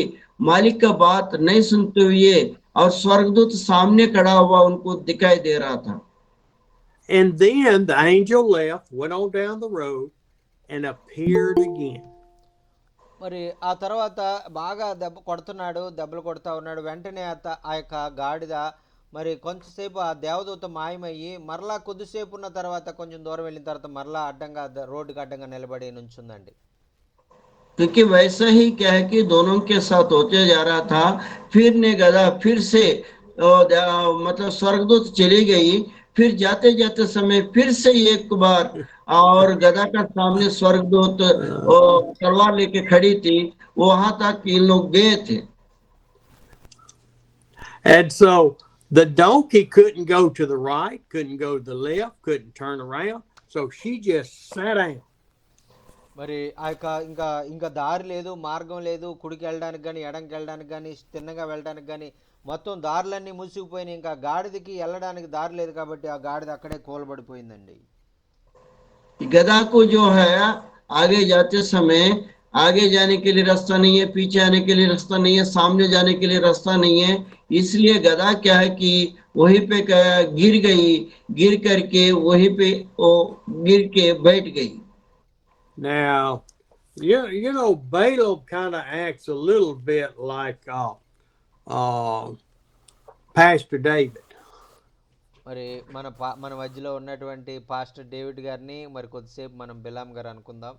मालिक का बात नहीं सुनते हुए, और स्वर्गदूत सामने खड़ा हुआ उनको दिखाई दे रहा था। And then the angel left, went on down the road, and appeared again. మరి ఆ తర్వాత బాగా దెబ్బలు కొడతా ఉన్నాడు. వెంటనే ఆ యొక్క గాడిద మరి కొంచెంసేపు ఆ దేవదూత మాయమయ్యి మరలా కొద్దిసేపు ఉన్న తర్వాత కొంచెం దూరం వెళ్ళిన తర్వాత మరలా అడ్డంగా రోడ్డుకి అడ్డంగా నిలబడి నుంచుందండి. क्योंकि वैसा ही क्या है कि दोनों के साथ होते जा रहा था। फिर ने गधा फिर से मतलब स्वर्गदूत चली गई। फिर जाते जाते समय फिर से एक बार, और गधा का सामने स्वर्गदूत तलवार लेके खड़ी थी, वहां तक इन लोग गए थे। And so the donkey couldn't go to the right, couldn't go to the left, couldn't turn around, so she just sat down. మరి ఆ యొక్క ఇంకా దారి లేదు, మార్గం లేదు, కుడికి వెళ్ళడానికి కానీ ఎడంకి వెళ్ళడానికి కానీ తిన్నగా వెళ్ళడానికి కానీ మొత్తం దారులన్నీ మూసుకుపోయినాయి. ఇంకా గాడిదకి వెళ్ళడానికి దారి లేదు కాబట్టి ఆ గాడిద అక్కడే కూలబడిపోయిందండి. गधा को जो है आगे जाते समय आगे जाने के लिए रास्ता नहीं है, पीछे आने के लिए रास्ता नहीं है, सामने जाने के लिए रास्ता नहीं है। इसलिए गधा क्या है कि वहीं पे गिर गई, गिर करके वहीं पे वो गिर के बैठ गई। Now, you know, Balaam kind of acts a little bit like Pastor David. మరి మన మధ్యలో ఉన్నటువంటి పాస్టర్ డేవిడ్ గారిని మరి కొద్దిసేపు మనం బిలాం గారు అనుకుందాం.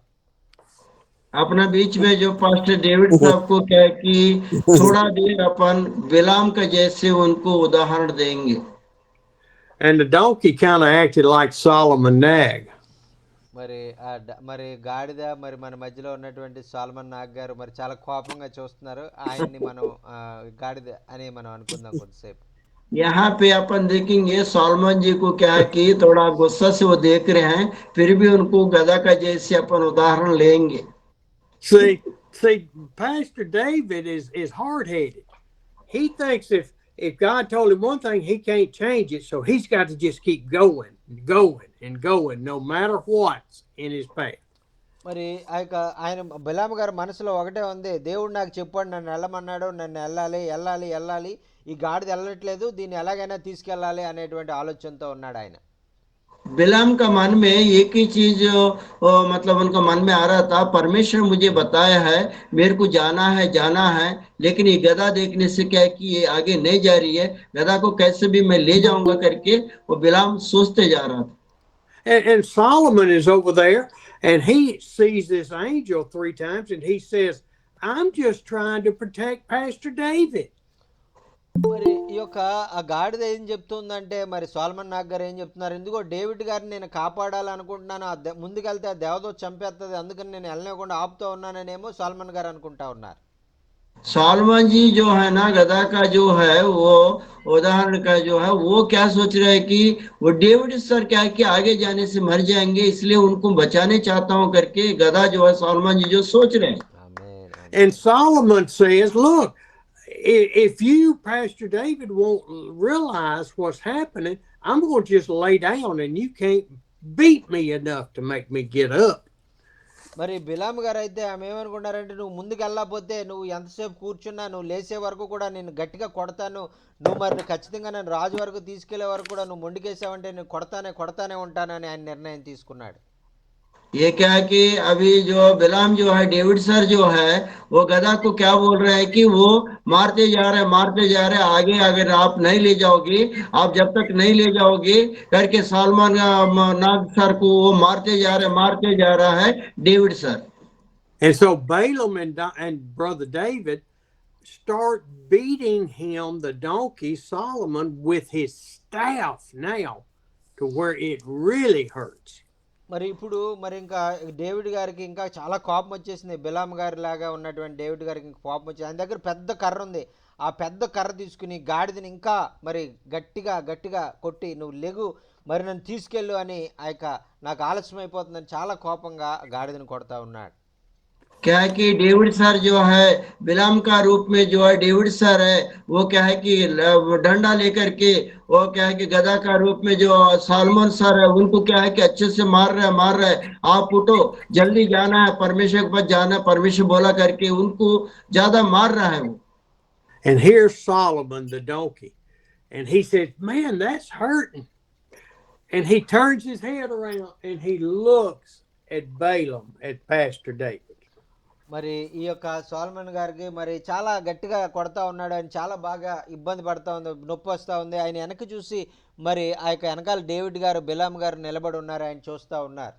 अपना बीच में जो पास्टर डेविड साहब को क्या है कि थोड़ा देर अपन बिलाम का जैसे उनको उदाहरण देंगे। And the donkey kind of acted like Solomon Nag. మరి గాడిద మరి మన మధ్యలో ఉన్నటువంటి సాల్మన్ నాగ్ గారు మరి చాలా కోపంగా చూస్తున్నారు. ఆయన్ని మనం గాడిద అని మనం అనుకుందాం కొద్దిసేపు. यहाँ पे अपन देखेंगे सॉलमन जी को क्या है कि थोड़ा गुस्सा से वो देख रहे हैं, फिर भी उनको गधा का जैसे अपन उदाहरण लेंगे। See, Pastor David is hard headed. He thinks if God told him one thing, he can't change it, so he's got to just keep going and going and going, no matter what's in his path. మరి ఆ యొక్క ఆయన బిలాము గారి మనసులో ఒకటే ఉంది, దేవుడు నాకు చెప్పాడు నన్ను వెళ్ళమన్నాడు, నన్ను వెళ్ళాలి వెళ్ళాలి వెళ్ళాలి, ఈ గాడిద వెళ్ళట్లేదు, దీన్ని ఎలాగైనా తీసుకెళ్ళాలి అనేటువంటి ఆలోచనతో ఉన్నాడు ఆయన. बिलाम का मन में एक ही चीज मतलब उनका मन में आ रहा था, परमेश्वर मुझे बताया है मेरे को जाना है, लेकिन ये गधा देखने से क्या है कि ये आगे नहीं जा रही है, गधा को कैसे भी मैं ले जाऊंगा करके वो बिलाम सोचते जा रहा था। And Solomon is over there, and he sees this angel 3 times, and he says, I'm just trying to protect Pastor David. మరి ఈ యొక్క ఆ గాడిద ఏం చెప్తుందంటే, మరి సోలమన్ నాగ్ గారు ఏం చెప్తున్నారు, ఎందుకో డేవిడ్ గారిని నేను కాపాడాలనుకుంటున్నాను, ముందుకెళ్తే ఆ దేవదూత చంపేస్తుంది, అందుకని నేను వెళ్ళనివ్వకుండా ఆపుతూ ఉన్నాననేమో సోలమన్ గారు అనుకుంటా ఉన్నారు. सॉलमन जी जो है ना गधा का जो है वो उदाहरण का जो है वो क्या सोच रहे हैं कि वो डेविड सर क्या है कि आगे जाने से मर जाएंगे, इसलिए उनको बचाने चाहता हूं करके गधा जो है सॉलमन जी जो सोच रहे हैं। ఆమేన్, ఆమేన్. And Solomon says, look, if you, Pastor David, won't realize what's happening, I'm going to just lay down, and you can't beat me enough to make me get up. మరి బిలాం గారు అయితే ఆమె ఏమనుకున్నారంటే, నువ్వు ముందుకు వెళ్ళకపోతే నువ్వు ఎంతసేపు కూర్చున్నా, నువ్వు లేచే వరకు కూడా నేను గట్టిగా కొడతాను, నువ్వు మరి ఖచ్చితంగా నన్ను రాజు వరకు తీసుకెళ్లే వరకు కూడా నువ్వు మొండికేసావంటే నేను కొడతానే ఉంటానని ఆయన నిర్ణయం తీసుకున్నాడు. ये क्या है कि अभी जो बिलाम जो है डेविड सर जो है वो गधा को क्या बोल रहे हैं कि वो मारते जा रहे आगे अगर आप नहीं ले जाओगे, आप जब तक नहीं ले जाओगे करके सलमान नाग सर को वो मारते जा रहा है David sir. And so Balaam and Brother David start beating him, the donkey, Solomon, with his staff now to where it really hurts. మరి ఇప్పుడు మరి ఇంకా డేవిడ్ గారికి ఇంకా చాలా కోపం వచ్చేసింది, బిలాం గారి లాగా ఉన్నటువంటి డేవిడ్ గారికి ఇంకా కోపం వచ్చింది. ఆయన దగ్గర పెద్ద కర్ర ఉంది, ఆ పెద్ద కర్ర తీసుకుని గాడిదని ఇంకా మరి గట్టిగా కొట్టి, నువ్వు లెగు మరి నన్ను తీసుకెళ్ళు అని, ఆ యొక్క నాకు ఆలస్యం అయిపోతుందని చాలా కోపంగా గాడిదని కొడతా ఉన్నాడు. क्या है कि डेविड सर जो है बिलाम का रूप में जो है डेविड सर है वो क्या है कि डंडा लेकर के वो क्या है कि गधा का रूप में जो सालमन सर है उनको क्या है कि अच्छे से मार रहा है, आप उठो जल्दी जाना है, परमेश्वर के पास जाना है, परमेश्वर बोला करके उनको ज्यादा मार रहा है वो। And here's Solomon, the donkey, and he says, man, that's hurting. And he turns his head around and he looks at Balaam, at Pastor David. మరి ఈ యొక్క సోలమన్ గారికి మరి చాలా గట్టిగా కొడతా ఉన్నాడు, ఆయన చాలా బాగా ఇబ్బంది పడతా ఉంది, నొప్పి వస్తూ ఉంది. ఆయన వెనక్కి చూసి మరి ఆ యొక్క వెనకాల డేవిడ్ గారు బిలాం గారు నిలబడి ఉన్నారు, ఆయన చూస్తూ ఉన్నారు.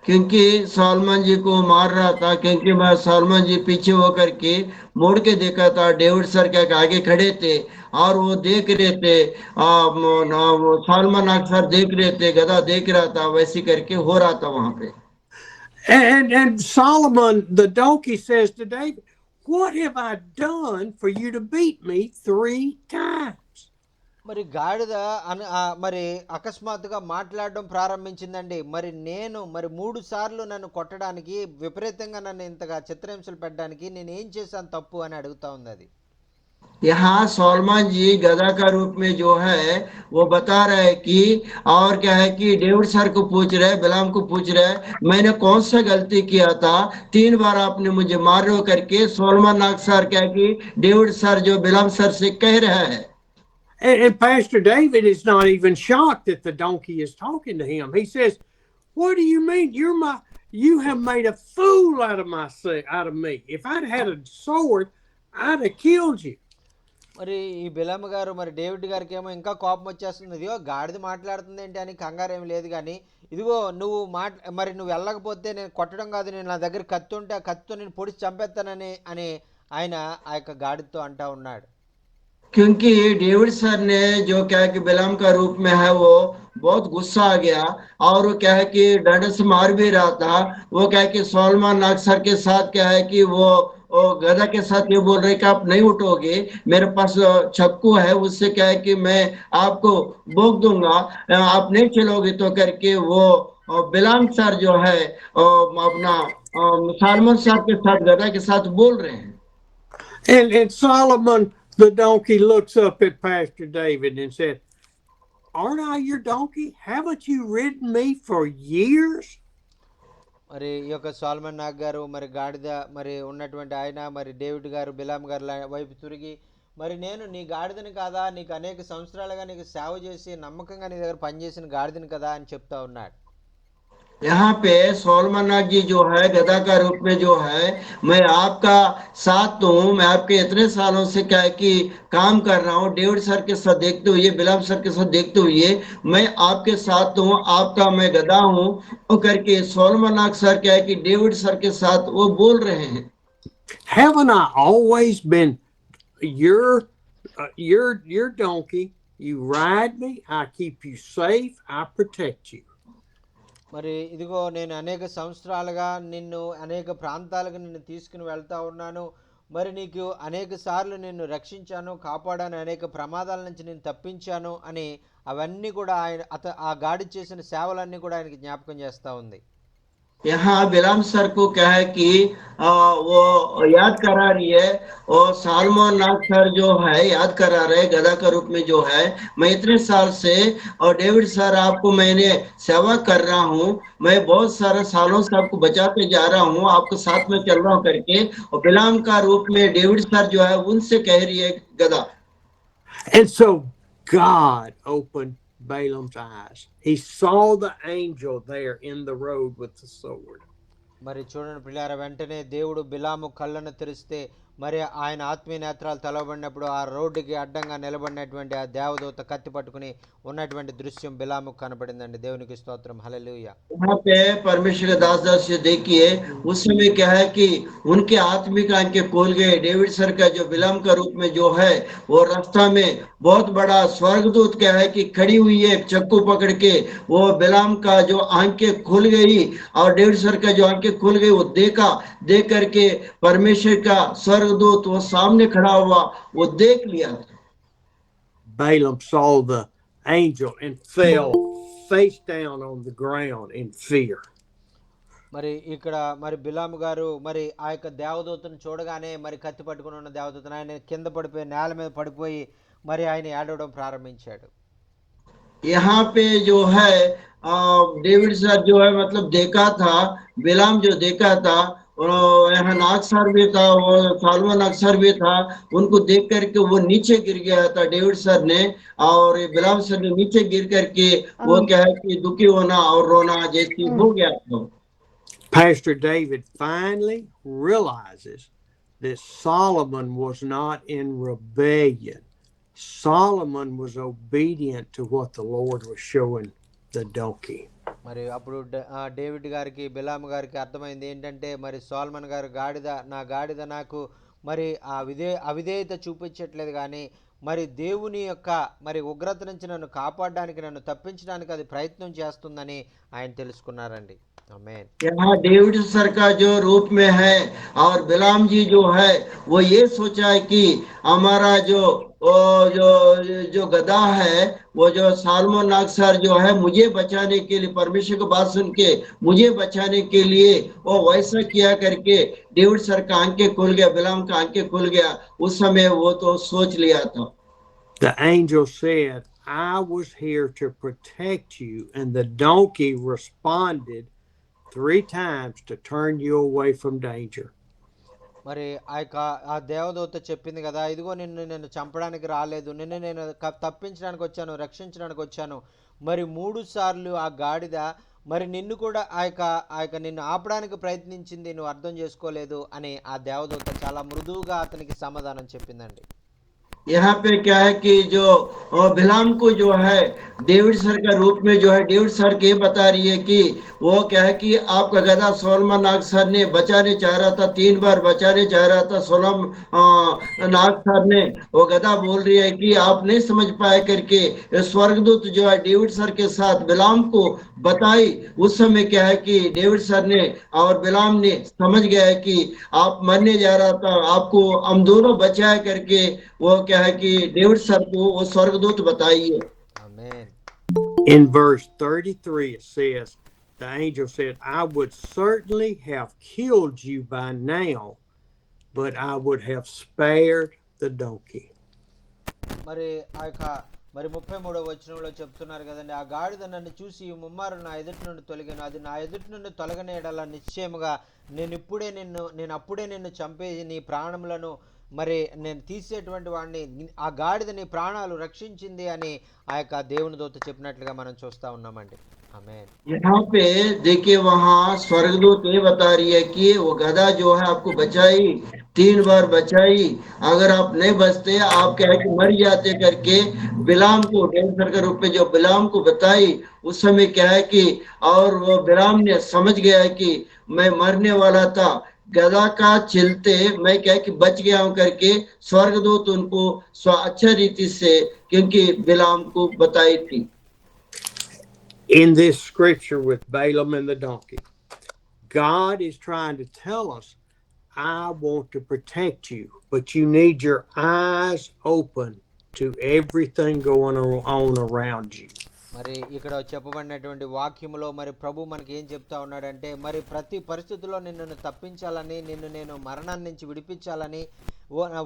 क्योंकि सलमान जी को मार रहा था, क्योंकि मैं सलमान जी पीछे होकर के मोड़ के देखा था, डेविड सर क्या आगे खड़े थे और वो देख रहे थे, सलमान अक्सर देख रहे थे, गधा देख रहा था, वैसे करके हो रहा था वहां पे। And Solomon, the donkey, says to David, what have I done for you to beat me 3 times? మరి గాడిద మరి అకస్మాత్తుగా మాట్లాడడం ప్రారంభించిందండి. మరి నేను మరి 3 సార్లు నన్ను కొట్టడానికి, విపరీతంగా నన్ను ఇంతగా చిత్రహింసలు పెట్టడానికి నేను ఏం చేశాను తప్పు అని అడుగుతా ఉంది అది. यहाँ सलमान जी गधा का रूप में जो है वो बता रहे कि और क्या है कि डेविड सर को पूछ रहे, बिलाम को पूछ रहे, मैंने कौन सा गलती किया था, 3 बार आपने मुझे मार रहे हो करके सलमान नाग सर क्या कि डेविड सर जो बिलाम सर से कह रहा है। And Pastor David is not even shocked that the donkey is talking to him. He says, what do you mean? You have made a fool out of me. If I'd had a sword, I'd have killed you. మరి ఈ బిలాం గారు మరి డేవిడ్ గారికి ఏమో ఇంకా కోపం వచ్చేస్తుంది, ఇదిగో గాడిద మాట్లాడుతుంది ఏంటి అని కంగారు ఏమి లేదు, కానీ ఇదిగో నువ్వు మరి నువ్వు వెళ్ళకపోతే నేను కొట్టడం కాదు, నేను నా దగ్గర కత్తి ఉంటే ఆ కత్తితో నేను పొడిచి చంపేస్తానని ఆయన ఆ యొక్క గాడిదతో అంటా ఉన్నాడు. क्योंकि डेविड सर ने जो क्या है कि बिलाम का रूप में है वो बहुत गुस्सा आ गया और वो क्या है कि डंडे से मार भी रहा था, वो क्या है कि सलमान नाग सर के साथ क्या है कि वो गधा के साथ ये बोल रहे कि आप नहीं उठोगे, मेरे पास चाकू है, उससे क्या है कि मैं आपको भोग दूंगा, आप नहीं चलोगे तो करके वो बिलाम सर जो है अपना सालमन साहब के साथ गधा के साथ बोल रहे हैं। And Solomon, the donkey, looks up at Pastor David and said, "Aren't I your donkey? Haven't you ridden me for years?" మరి ఈ యొక్క సాల్మన్ నాగ్ గారు మరి గాడిద మరి ఉన్నటువంటి ఆయన మరి డేవిడ్ గారు బిలాం గారు వైపు తిరిగి, మరి నేను నీ గాడిదని కాదా, నీకు అనేక సంవత్సరాలుగా నీకు సేవ చేసి నమ్మకంగా నీ దగ్గర పనిచేసిన గాడిదని కదా అని చెప్తా ఉన్నాడు. यहाँ पे सोलमन नाग जी जो है गधा का रूप में जो है, मैं आपका साथ हूँ, मैं आपके इतने सालों से क्या है कि काम कर रहा हूँ, डेविड सर के साथ देखते हुए, बिलाम सर के साथ देखते हुए मैं आपके साथ हूँ, आपका मैं गधा हूँ, वो करके सोलमन नाग सर क्या है कि डेविड सर के साथ वो बोल रहे हैं। Haven't I always been your donkey? You ride me, I keep you safe, I protect you. మరి ఇదిగో నేను అనేక సంవత్సరాలుగా నిన్ను అనేక ప్రాంతాలకు నిన్ను తీసుకుని వెళ్తా ఉన్నాను, మరి నీకు అనేక సార్లు నిన్ను రక్షించాను, కాపాడాను, అనేక ప్రమాదాల నుంచి నేను తప్పించాను అని అవన్నీ కూడా ఆయన ఆ గాడి చేసిన సేవలన్నీ కూడా ఆయనకి జ్ఞాపకం చేస్తూ ఉంది. यहाँ बिलाम सर को क्या है कि वो याद करा रही है, और सालमन नाग सर जो है याद करा रहे गधा का रूप में जो है, मैं इतने साल से और डेविड सर आपको मैंने सेवा कर रहा हूँ, मैं बहुत सारे सालों से आपको बचाते जा रहा हूँ, आपको साथ में चल रहा हूँ करके, और बिलाम का रूप में डेविड सर जो है उनसे कह रही है गधा। And so God opened Balaam's eyes. He saw the angel there in the road with the sword. మరి చూడండి పిల్లారా, వెంటనే దేవుడు బిలాము కళ్ళను తెరిస్తే మరి ఆయన ఆత్మీయ నేత్రాలు తెలవబడినప్పుడు ఆ రోడ్డుకి అడ్డంగా నిలబడినటువంటి ఆ దేవదూత కత్తి పట్టుకుని ఉన్నటువంటి దృశ్యం బిలాము కనబడిందండి. దేవునికి స్తోత్రం, హల్లెలూయా. यहाँ पे परमेश्वर के दास दास देखिए, उस समय क्या है कि उनके आत्मिक आंखें खोल गए। डेविड सर का जो बिलाम का रूप में जो है वो रास्ता में बहुत बड़ा स्वर्गदूत क्या है कि खड़ी हुई है चक्कू पकड़ के, वो बिलाम का जो आंखें खुल गई और डेविड सर का जो आंखें खुल गई वो देखा, देख करके परमेश्वर का स्वर्गदूत वो सामने खड़ा हुआ, वो देख लिया। Balaam saw the angel and fell face down on the ground in fear. మరి ఇక్కడ మరి బిలాము గారు మరి ఆ యొక్క దేవదూతను చూడగానే మరి కత్తి పట్టుకుని ఉన్న దేవదూతను ఆయన కింద పడిపోయి నేల మీద పడిపోయి మరి ఆయన ఏడవడం ప్రారంభించాడు. यहाँ पे जो है डेविड सर जो है मतलब देखा था, बिलाम जो देखा था, और यहाँ नागसर भी था, वो सालमन अक्सर भी था, उनको देख करके वो नीचे गिर गया था डेविड सर ने, और बिलाम सर ने नीचे गिर करके वो क्या है कि दुखी होना और रोना जैसी हो गया था। Pastor David finally realizes that Solomon was not in rebellion. Solomon was obedient to what the Lord was showing the donkey. మరి అప్పుడు డేవిడ్ గారికి బిలాము గారికి అర్థమైంది ఏంటంటే మరి సోల్మన్ గారు నా గాడిద నాకు మరి అవిధేయత చూపించట్లేదు, కానీ మరి దేవుని యొక్క మరి ఉగ్రత నుంచి నన్ను కాపాడడానికి, నన్ను తప్పించడానికి అది ప్రయత్నం చేస్తుందని ఆయన తెలుసుకున్నారండి. आमेन। यहाँ डेविड सर का जो रूप में है और बिलाम जी जो है वो ये सोचा है कि हमारा जो जो गधा है, वो जो सालमन नाग सर जो है मुझे बचाने के लिए, परमेश्वर की बात सुन के मुझे बचाने के लिए वो वैसा किया करके डेविड सर का आंखें खुल गया, बिलाम का आंखें खुल गया। उस समय वो तो सोच लिया था। The angel said, I was here to protect you, and the donkey responded 3 times to turn you away from danger. మరి ఆ దేవదూత చెప్పింది కదా, ఇదిగో నేను చంపడానికి రాలేదు, నేను తప్పించడానికి వచ్చాను, రక్షించడానికి వచ్చాను. మరి 3 సార్లు ఆ గాడిద మరి నిన్ను కూడా ఆ యొక్క నిన్ను ఆపడానికి ప్రయత్నించింది, నువ్వు అర్థం చేసుకోలేదు అని ఆ దేవదూత చాలా మృదువుగా అతనికి సమాధానం చెప్పిందండి. यहाँ पे क्या है कि जो बिलाम को जो है डेविड सर का रूप में जो है डेविड सर के बता रही है कि वो क्या है कि आपका गधा सोलमन नाग सर ने बचाने चाह रहा था, 3 बार बचाने चाह रहा था नाग सर ने। वो गधा बोल रही है कि आप नहीं समझ पाए करके स्वर्गदूत जो है डेविड सर के साथ बिलाम को बताई। उस समय क्या है कि डेविड सर ने और बिलाम ने समझ गया है कि आप मरने जा रहा था, आपको हम दोनों बचाए करके वो क्या है कि डेविड सर को वो स्वर्गदूत बताइए। आमेन। In verse 33, it says, the angel said, I would certainly have killed you by now, but I would have spared the donkey. మరి ఆ యొక్క మరి 33వ వచనంలో చెప్తున్నారు కదండి, ఆ గాడిద నన్ను చూసి ముమ్మారు నా ఎదుటి నుండి తొలగాను, అది నా ఎదుటి నుండి తొలగని ఎడల నిశ్చయముగా నేను అప్పుడే నిన్ను చంపేసి నీ ప్రాణములను మరి నేను తీసేటువంటి వాడిని, ఆ గాడిద నీ ప్రాణాలు రక్షించింది అని ఆ యొక్క దేవుని దూత చెప్పినట్లుగా మనం చూస్తా ఉన్నామండి. ఆమేన్. यहाँ पे देखिए वहां स्वर्गदूत ये बता रही है कि वो गधा जो है आपको बचाई, 3 बार बचाई, अगर आप नहीं बचते आप क्या है कि मर जाते करके बिलाम को डेविड के रूप में जो बिलाम को बताई। उस समय क्या है कि और वो बिलाम ने समझ गया है कि मैं मरने वाला था, गधा का चिलते मैं क्या है कि बच गया हूं करके स्वर्गदूत उनको अच्छा रीति से क्योंकि बिलाम को बताई थी। In this scripture with Balaam and the donkey, God is trying to tell us, I want to protect you, but you need your eyes open to everything going on around you. మరి ఇక్కడ చెప్పబడినటువంటి వాక్యములో మరి ప్రభు మనకి ఏం చెప్తా ఉన్నాడంటే, మరి ప్రతి పరిస్థితుల్లో నిన్ను తప్పించాలని, నేను మరణాన్ని నుంచి విడిపించాలని,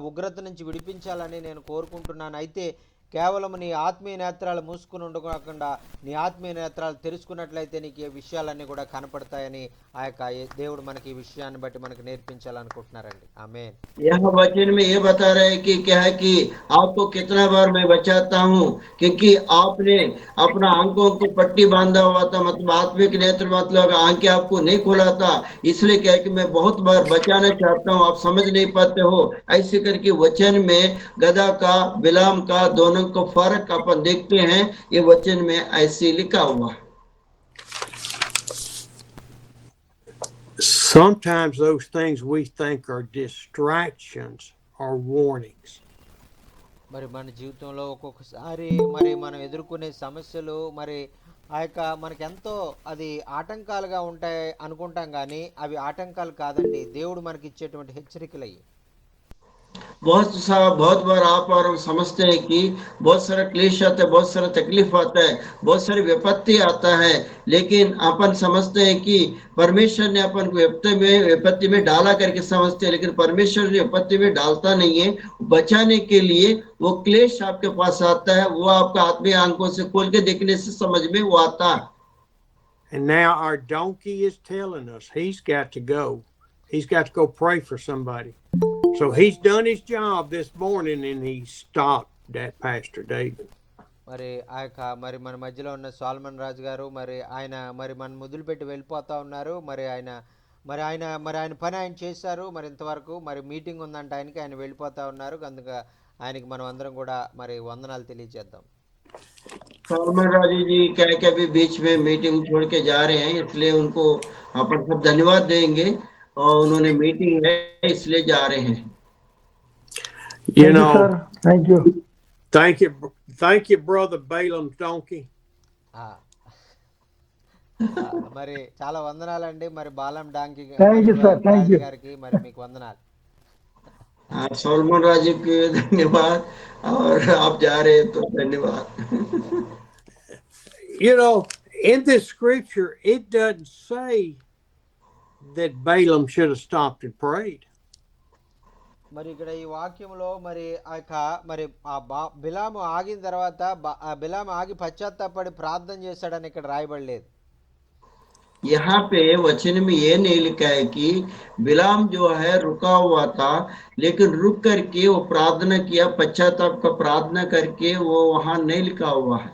ఉగ్రత నుంచి విడిపించాలని నేను కోరుకుంటున్నాను. అయితే కేవలం నీ ఆత్మీయ నేత్రాలు మూసుకుని ఉండకుండా నీ ఆత్మీయ నేత్రాలు తెరుచుకున్నట్లయితే నీకు ఈ విషయాలన్నీ కూడా కనపడతాయని ఆ యొక్క దేవుడు మనకి ఈ విషయాన్ని బట్టి మనకు నేర్పించాలనుకుంటున్నారండి. ఆమేన్. यह वचन में ये बता रहे हैं कि क्या है कि आपको कितना बार मैं बचाता हूँ, क्योंकि आपने अपना आंखों को पट्टी बांधा हुआ था, मतलब आत्मिक नेत्र मतलब आंखें आपको नहीं खोला था, इसलिए क्या है कि मैं बहुत बार बचाना चाहता हूँ, आप समझ नहीं पाते हो। ऐसे करके वचन में गधा का बिलाम का दोनों को फर्क अपन देखते हैं, ये वचन में ऐसे लिखा हुआ। Sometimes those things we think are distractions are warnings. మరి మన జీవితంలో ఒక్కొక్కసారి మరి మనం ఎదుర్కొనే సమస్యలు మరి ఆ యొక్క మనకెంతో అది ఆటంకాలుగా ఉంటాయి అనుకుంటాం, కానీ అవి ఆటంకాలు కాదండి, దేవుడు మనకి ఇచ్చేటువంటి హెచ్చరికలు అయ్యి. बहुत बार आप और हम समझते हैं कि बहुत सारा क्लेश आता है, बहुत सारा तकलीफ आता है, बहुत सारी विपत्ति आता है, लेकिन अपन समझते हैं कि परमेश्वर ने अपन को विपत्ति में डाला करके समझते हैं, लेकिन परमेश्वर ने विपत्ति में डालता नहीं है। बचाने के लिए वो क्लेश आपके पास आता है, वो आपका आत्मीय आंखों से खोल के देखने से समझ में वो आता है। And now our donkey is telling us he's got to go. He's got to go pray for somebody. So he's done his job this morning and he stopped at Pastor David. మరి ఆ యొక్క మరి మన మధ్యలో ఉన్న సాల్మన్ రాజు గారు మరి ఆయన మరి మన ముద్దులు పెట్టి వెళ్ళిపోతా ఉన్నారు. మరి ఆయన పని ఆయన చేశారు. మరి ఇంతవరకు మరి మీటింగ్ ఉందంట ఆయనకి, ఆయన వెళ్ళిపోతా ఉన్నారు. కనుక ఆయనకి మనం అందరం కూడా మరి వందనాలు తెలియజేద్దాం. सालमन राजू जी क्या है कि अभी बीच में मीटिंग छोड़ के जा रहे हैं, इसलिए उनको अपन सब धन्यवाद देंगे, और उन्होंने मीटिंग है इसलिए जा रहे हैं। You know, Thank you. Thank you, brother Balaam donkey. మరి చాలా వందనాలండి మరి బాలం డాంకి Thank you, sir. Thank you. గారికి మరి మీకు వందనాలు. सलमान राजू के धन्यवाद, और आप जा रहे हैं तो धन्यवाद। You know, in this scripture, it doesn't say that Balaam should have stopped and prayed. మరి ఇక్కడ ఈ వాక్యంలో మరి ఆ యొక్క మరి బిలాము ఆగిన తర్వాత బిలాము ఆగి పశ్చాత్తాపడి ప్రార్థన చేశాడని ఇక్కడ రాయబడలేదు. यहाँ पे वचन में ये नहीं लिखा है कि बिलाम जो है रुका हुआ था, लेकिन रुक करके वो प्रार्थना किया, पश्चाताप का प्रार्थना करके, वो वहां नहीं लिखा हुआ है।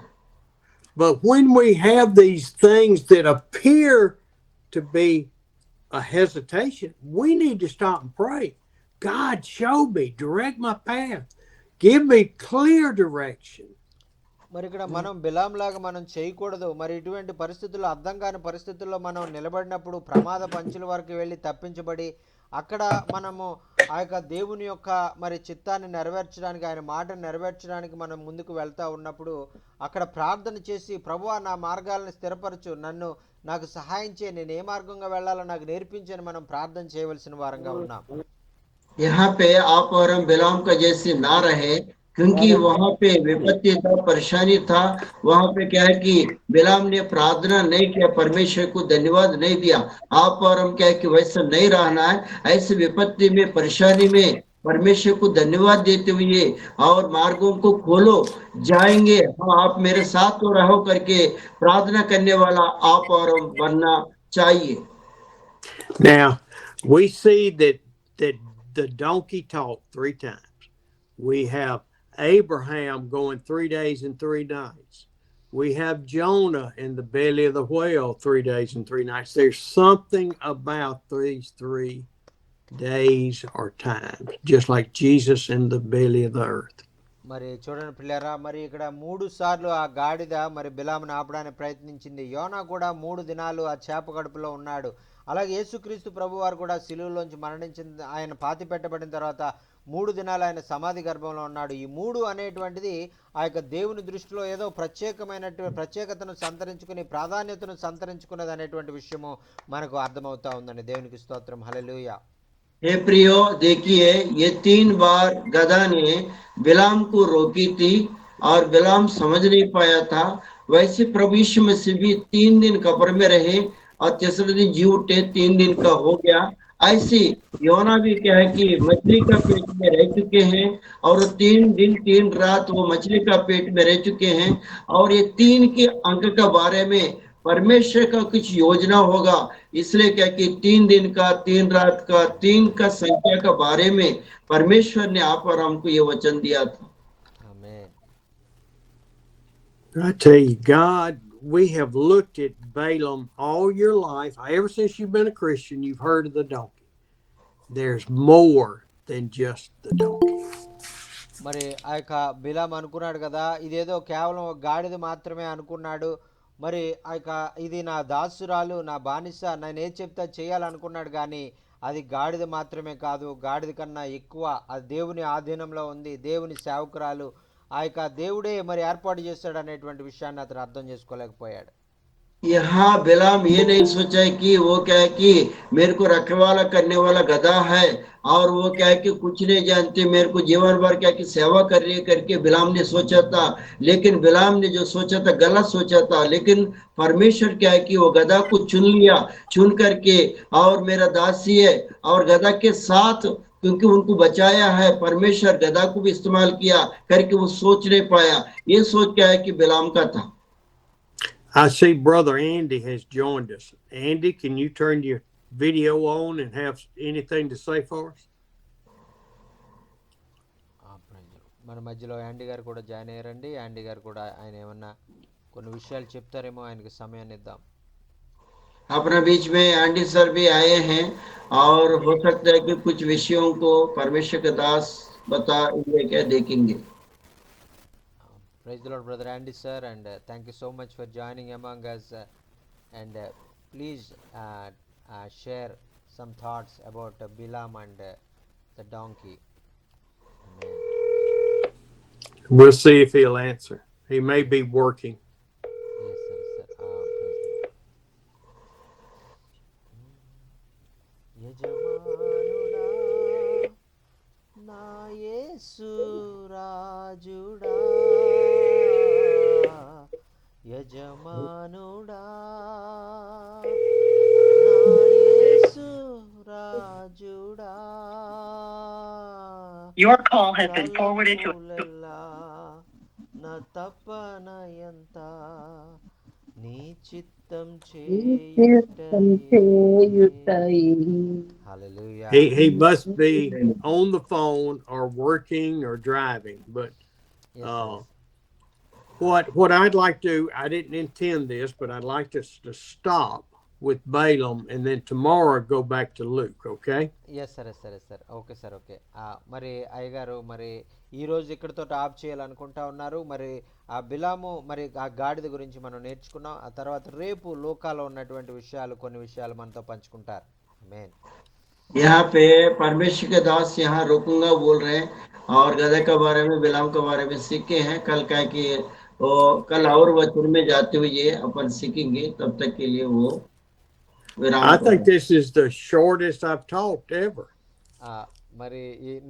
But when we have these things that appear to be a hesitation, we need to stop and pray. God, show me, direct my path, give me clear direction. మరి ఇక్కడ మనం బిలాం లాగా మనం చేయకూడదు. మరి ఇటువంటి పరిస్థితుల్లో, అర్థం కాని పరిస్థితుల్లో మనం నిలబడినప్పుడు ప్రమాద పంచుల వరకు వెళ్ళి తప్పించబడి అక్కడ మనము ఆ యొక్క దేవుని యొక్క మరి చిత్తాన్ని నెరవేర్చడానికి, ఆయన మాటను నెరవేర్చడానికి మనం ముందుకు వెళ్తా ఉన్నప్పుడు అక్కడ ప్రార్థన చేసి, ప్రభువా నా మార్గాలను స్థిరపరచు, నాకు సహాయం చేయి, నేను ఏ మార్గంగా వెళ్ళాలో నాకు నేర్పించని మనం ప్రార్థన చేయవలసిన వారంగా ఉన్నాం. यहाँ पे आप और हम बिलाम का जैसे ना रहे, क्योंकि वहां पे विपत्ति था, परेशानी था। वहां पे क्या है कि बिलाम ने प्रार्थना नहीं किया, परमेश्वर को धन्यवाद नहीं दिया। आप और हम क्या है कि वैसा नहीं रहना है। ऐसे विपत्ति में, परेशानी में परमेश्वर को धन्यवाद देते हुए और मार्गों को खोलो, जाएंगे, हाँ आप मेरे साथ तो रहो करके प्रार्थना करने वाला आप और हम बनना चाहिए। Now, we see that the donkey talked 3 times. We have Abraham going 3 days and 3 nights. We have Jonah in the belly of the whale 3 days and 3 nights. There's something about these 3 days or times, just like Jesus in the belly of the earth. మరి చూడండి పిల్లరా, మరి ఇక్కడ 3 సార్లు ఆ గాడిద మరి బిలామును ఆపడానికి ప్రయత్నించింది. యోనా కూడా 3 దినాలు ఆ చేప కడుపులో ఉన్నాడు. అలాగే యేసుక్రీస్తు ప్రభువారు కూడా సిలువలోంచి మరణించిన, ఆయన పాతి పెట్టబడిన తర్వాత 3 దినాలు ఆయన సమాధి గర్భంలో ఉన్నాడు. ఈ 3 అనేటువంటిది ఆ యొక్క దేవుని దృష్టిలో ఏదో ప్రత్యేకతను సంతరించుకుని, ప్రాధాన్యతను సంతరించుకున్నది అనేటువంటి విషయము మనకు అర్థమవుతా ఉందండి. దేవునికి స్తోత్రం, హల్లెలూయా. हे प्रियो, देखिए ये 3 बार गधा ने बिलाम को रोकी थी और बिलाम समझ नहीं पाया था। वैसे प्रभु यीशु मसीह भी 3 दिन कब्र में रहे और तीसरे दिन जी उठे, 3 दिन का हो गया। ऐसे योना भी क्या है कि मछली का पेट में रह चुके हैं और 3 दिन 3 रात वो मछली का पेट में रह चुके हैं। और ये 3 के अंक का बारे में परमेश्वर का कुछ योजना होगा, इसलिए क्या कि 3 दिन का, 3 रात का, 3 का संख्या का बारे में परमेश्वर ने आप और हमको ये वचन दिया था। ఆమేన్. I tell you, God, we have looked at Balaam all your life. Ever since you've been a Christian, you've heard of the donkey. There's more than just the donkey. మరి ఆ యొక్క బిలాం అనుకున్నాడు కదా, ఇదేదో కేవలం ఒక గాడిద మాత్రమే అనుకున్నాడు. మరి ఆ యొక్క ఇది నా దాసురాలు, నా బానిస, నేను ఏది చెప్తా చేయాలనుకున్నాడు. కానీ అది గాడిద మాత్రమే కాదు, గాడిద కన్నా ఎక్కువ, అది దేవుని ఆధీనంలో ఉంది, దేవుని సేవకురాలు, ఆ యొక్క దేవుడే మరి ఏర్పాటు చేస్తాడు అనేటువంటి విషయాన్ని అతను అర్థం చేసుకోలేకపోయాడు. यहाँ बिलाम ये नहीं सोचा है कि वो क्या है कि मेरे को रखवाला करने वाला गधा है और वो क्या है कि कुछ नहीं जानते, मेरे को जीवन भर क्या कि सेवा कर रही है करके बिलाम ने सोचा था। लेकिन बिलाम ने जो सोचा था गलत सोचा था। लेकिन परमेश्वर क्या है कि वो गधा को चुन लिया, चुन करके और मेरा दासी है और गधा के साथ, क्योंकि उनको बचाया है, परमेश्वर गधा को भी इस्तेमाल किया करके वो सोच नहीं पाया। ये सोच क्या है कि बिलाम का था। I see Brother Andy has joined us. Andy, can you turn your video on and have anything to say for us? మన మధ్యలో యాండీ గారు కూడా జాయిన్ అయ్యారండి. యాండీ గారు కూడా ఆయన ఏమన్నా కొన్ని విషయాలు చెప్తారేమో, ఆయనకి సమయాన్ని ఇద్దాం. अपने बीच में एंडी सर भी आए हैं और हो सकता है कि कुछ विषयों को परमेश्वर के दास बता क्या देखेंगे। Praise the Lord, Brother Andy sir, and thank you so much for joining among us. And please share some thoughts about Bilam and the donkey. Amen. We'll see if he'll answer. He may be working. Yes, sir. Praise the Lord. యజమానుడా నా యేసు రాజుడా, యజమానుడా నా యేసు రాజుడా, Your call has been forwarded to తలపులెల్లా నా తపన ఎంత, నీ చిత్తం చేయుటయే. Hallelujah. He must be on the phone or working or driving. But Yes, what I'd like to, I didn't intend this, but I'd like us to stop with Balaam, and then tomorrow go back to Luke, okay? Yes sir okay sir okay. మరి అయ్యగారు మరి ఈరోజు ఇక్కడితో ఆఫ్ చేయాలనుకుంటా ఉన్నారు. మరి ఆ బిలాము మరి ఆ గాడిద గురించి మనం నేర్చుకున్నాం. ఆ తర్వాత రేపు లోకాలో ఉన్నటువంటి విషయాలు కొన్ని విషయాలు మనతో పంచుకుంటారు. ఆమేన్. यहाँ पे परमेश्वर के दास यहाँ रुकूंगा बोल रहे हैं और गधे के बारे में बिलाम के बारे में सीखे हैं कल क्या कि वो कल और वचन में जाते हुए अपन सीखेंगे तब तक के लिए वो विराम I think करें। this is the shortest I've talked ever. మరి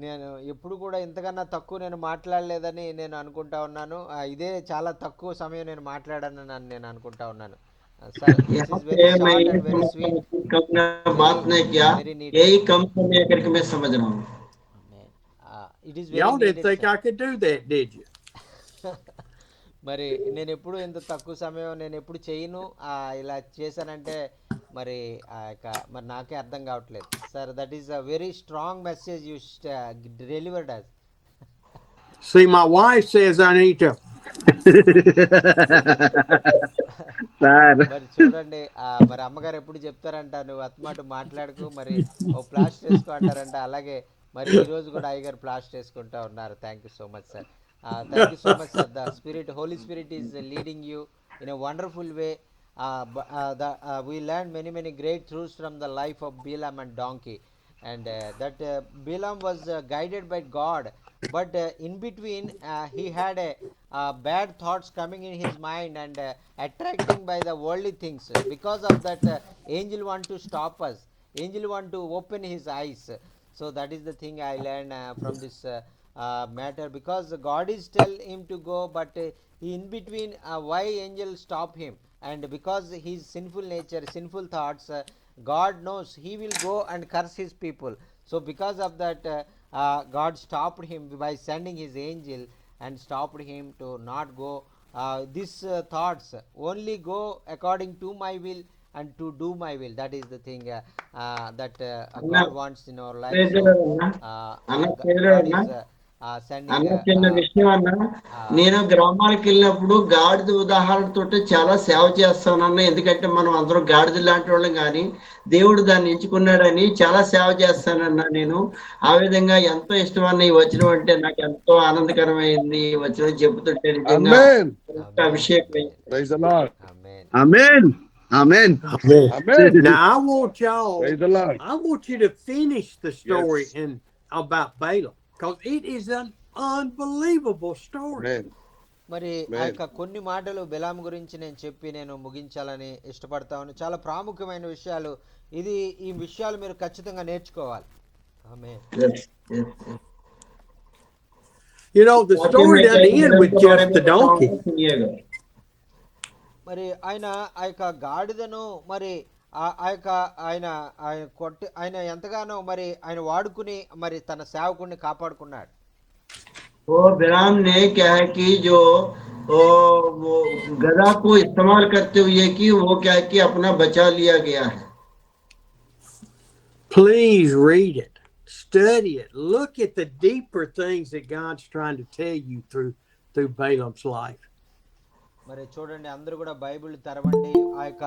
నేను ఎప్పుడు కూడా ఇంతకన్నా తక్కువ నేను మాట్లాడలేదని నేను అనుకుంటా ఉన్నాను. ఇదే చాలా తక్కువ సమయం నేను మాట్లాడానని నేను అనుకుంటా ఉన్నాను. సార్ దిస్ यहाँ ఇస్ వెరీ पे मैं షార్ట్ ये అండ్ వెరీ समझता స్వీట్, हूँ कि कम ने बात नहीं किया వెరీ నీట్. यही कम समय करके मैं समझ रहा हूँ। It is Y'all very didn't think I could do that, did you? మరి నేను ఎప్పుడు ఇంత తక్కువ సమయం నేను ఎప్పుడు చేయను. ఇలా చేశానంటే మరి మరి నాకే అర్థం కావట్లేదు sir. That is a very strong message you delivered us. See, my wife says I need to. Sir మరి చూడండి మరి అమ్మగారు ఎప్పుడు చెప్తారంట, నువ్వు అత్తమాట మాట్లాడుకు, మరి ఓ ప్లాస్టర్ వేసుకో అంటారంట. అలాగే మరి ఈ రోజు కూడా అయ్యగారు ప్లాస్టర్ వేసుకుంటా ఉన్నారు. Thank you so much sir. Thank you so much sir. The spirit holy spirit is leading you in a wonderful way. We learned many great truths from the life of Balaam and donkey, and that Balaam was guided by God, but in between he had bad thoughts coming in his mind and attracting by the worldly things. Because of that, angel want to stop us. Angel want to open his eyes. So that is the thing I learned from this matter, because God is tell him to go, but in between why angel stop him, and because his sinful nature, sinful thoughts, God knows he will go and curse his people. So because of that, God stopped him by sending his angel and stopped him to not go these thoughts, only go according to my will and to do my will. That is the thing that God wants in our life. So God is sending అన్న చిన్న విషయం అన్న, నేను గ్రామాలకు వెళ్ళినప్పుడు గాడిద ఉదాహరణతో చాలా సేవ చేస్తానన్న. ఎందుకంటే మనం అందరం గాడిద లాంటి వాళ్ళం, కానీ దేవుడు దాన్ని ఎంచుకున్నాడని చాలా సేవ చేస్తానన్నా. నేను ఆ విధంగా ఎంతో ఇష్టమన్న ఈ వచనం అంటే నాకు ఎంతో ఆనందకరమైంది. ఈ వచనం చెబుతుంటే నిజంగా ఆమేన్. అభిషేకం. Praise the Lord. Amen. Amen amen amen. Now I want y'all. Praise the Lord. I want you to finish the story about Balaam, because it is an unbelievable story. ఆమేన్. మరి ఆ యొక్క కొన్ని మాటలు బెలాం గురించి నేను చెప్పి నేను ముగించాలని ఇష్టపడతాను. చాలా ప్రాముఖ్యమైన విషయాలు ఇది. ఈ విషయాలు మీరు ఖచ్చితంగా నేర్చుకోవాలి. ఆమేన్. You know, the story doesn't end with just the donkey. మరి ఆయన ఆ యొక్క గాడిదను మరి ఆ యొక్క ఆయన ఎంతగానో మరి ఆయన వాడుకుని మరి తన సేవకుడిని కాపాడుకున్నాడు. वो बिलाम ने क्या है कि जो वो गधा को इस्तेमाल करते हुए कि वो क्या है कि अपना बचा लिया गया है। Please read it, study it, look at the deeper things that God's trying to tell you through Balaam's life. మరి చూడండి, అందరూ కూడా బైబిల్ తెరవండి. ఆ యొక్క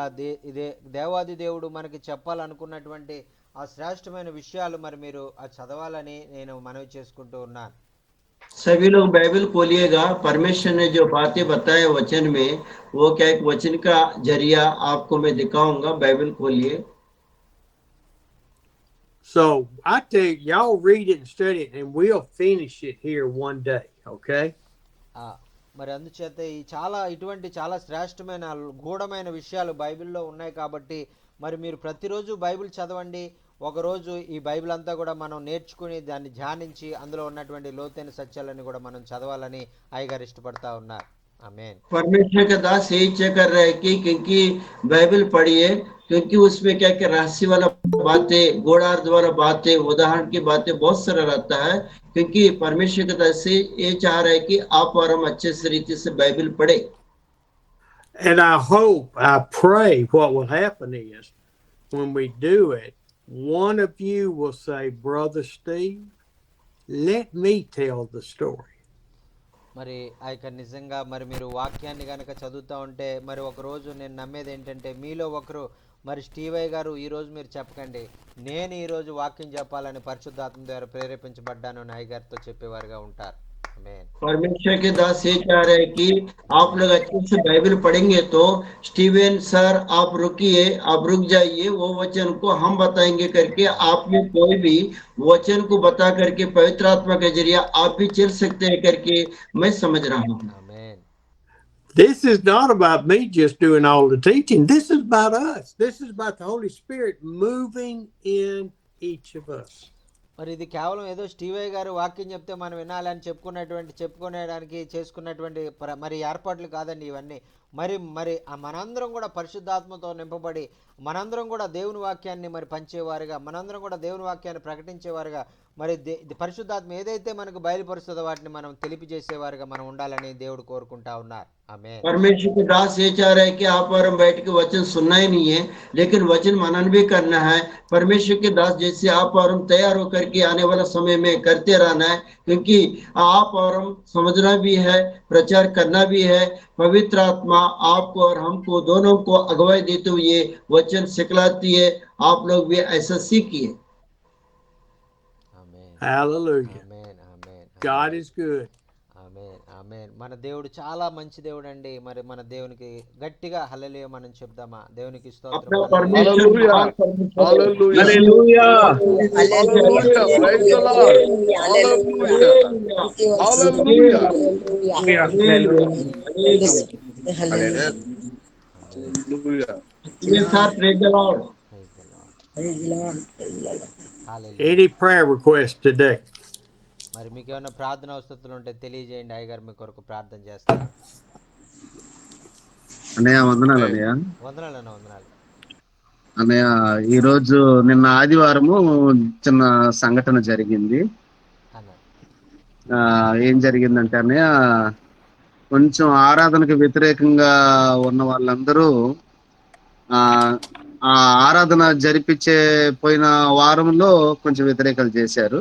దేవాది దేవుడు మనకి చెప్పాలనుకున్నటువంటి ఆ శ్రేష్టమైన విషయాలు మరి మీరు చదవాలని నేను మనవి చేసుకుంటూ ఉన్నాను. सभी लोग बाइबल खोलिएगा। परमेश्वर ने जो बातें बताए वचन में, वो क्या एक वचन का जरिया आपको मैं दिखाऊंगा। बाइबल खोलिए। So I tell you, y'all read it and study it, and we'll finish it here one day, okay? మరి అందుచేత ఈ ఇటువంటి చాలా శ్రేష్టమైన గూఢమైన విషయాలు బైబిల్లో ఉన్నాయి కాబట్టి మరి మీరు ప్రతిరోజు బైబిల్ చదవండి. ఒకరోజు ఈ బైబిల్ అంతా కూడా మనం నేర్చుకుని దాన్ని ధ్యానించి అందులో ఉన్నటువంటి లోతైన సత్యాలను కూడా మనం చదవాలని అయ్యగారు ఇష్టపడతా ఉన్నారు. आमीन। परमेश्वर का दास यही इच्छा कर रहा है कि क्योंकि बाइबल पढ़िए, क्योंकि उसमें क्या क्या रहस्य वाला बातें, गोड़ार द्वारा बातें, उदाहरण की बातें बहुत सारा रहता है। क्योंकि परमेश्वर के दास से ये चाह रहा है कि आप और हम अच्छे से रीति से बाइबल पढ़े। And I hope, I pray what will happen is when we do it, one of you will say, Brother Steve, let me tell the story. మరి ఆ యొక్క నిజంగా మరి మీరు వాక్యాన్ని కనుక చదువుతూ ఉంటే మరి ఒక రోజు నేను నమ్మేది ఏంటంటే మీలో ఒకరు మరి స్టీవయ్య గారు ఈరోజు మీరు చెప్పకండి, నేను ఈరోజు వాక్యం చెప్పాలని పరిశుద్ధాత్మ ద్వారా ప్రేరేపించబడ్డాను అని అయ్యగారితో చెప్పేవారుగా ఉంటారు. ఆమేన్. परमेश्वर के दास ये चाह रहे हैं कि आप लोग अच्छे से बाइबल पढ़ेंगे तो स्टीवन सर आप रुकिए, आप रुक जाइए, वो वचन को हम बताएंगे करके आप में कोई भी वचन को बता करके पवित्र आत्मा के जरिए आप भी चल सकते हैं करके मैं समझ रहा हूँ। ఆమేన్. This is not about me just doing all the teaching. This is about us. This is about the Holy Spirit moving in each of us. మరి ఇది కేవలం ఏదో స్టీవయ్య గారు వాక్యం చెప్తే మనం వినాలని చెప్పుకునేడానికి చేసుకున్నటువంటి మరి ఏర్పాట్లు కాదండి ఇవన్నీ. మరి మరి మనందరం కూడా పరిశుద్ధాత్మతో నింపబడి మనందరం కూడా దేవుని వాక్యాన్ని మరి పంచేవారుగా, మనందరం కూడా దేవుని వాక్యాన్ని ప్రకటించేవారుగా, మరి పరిశుద్ధాత్మ ఏదైతే మనకు బయలుపరుస్తుందో వాటిని మనం తెలియజేసేవారుగా మనం ఉండాలని దేవుడు కోరుకుంటా ఉన్నారు. ఆమేన్. परमेश्वर के दास ये चाह रहे हैं कि आप और हम बैठ के वचन सुनना ही नहीं है, लेकिन वचन मनन भी करना है। परमेश्वर के दास जैसे आप और हम तैयार होकर के आने वाला समय में करते रहना है, क्योंकि आप और हम समझना भी है, प्रचार करना भी है। पवित्र आत्मा आपको और हमको दोनों को अगुवाई देते हुए वचन सिखलाती है। आप लोग भी ऐसा सीखिए। ఆమేన్. Hallelujah. Amen. Amen. God is good. ఆమేన్. ఆమేన్. మన దేవుడు చాలా మంచి దేవుడు అండి. మరి మన దేవునికి గట్టిగా హల్లెలూయా మనం చెప్దామా? దేవునికి స్తోత్రం. अपना హల్లెలూయా. परमेश्वर Hallelujah. महान परमेश्वर है। Hallelujah. Hallelujah. Hallelujah. Praise the Lord. Hallelujah. Hallelujah. Hallelujah. Hallelujah. Yes, sir. Praise the Lord. Praise the Lord. Hallelujah. Any prayer request today? మరి మీకు ఏమైనా ప్రార్థన అవసరతలు ఉంటే తెలియజేయండి. అయ్యగారు మీ కొరకు ప్రార్థన చేస్తారు. అన్నయ్య వందనాలు అన్నయ్య. వందనాలు అన్న, వందనాలు అన్నయ్య, ఈరోజు నిన్న ఆదివారము చిన్న సంఘటన జరిగింది. అన్న. ఏం జరిగిందంటే అన్నయ్య, కొంచెం ఆరాధనకు వ్యతిరేకంగా ఉన్న వాళ్ళందరూ ఆ ఆ ఆరాధన జరిపించే పోయిన వారంలో కొంచెం వ్యతిరేకాలు చేశారు.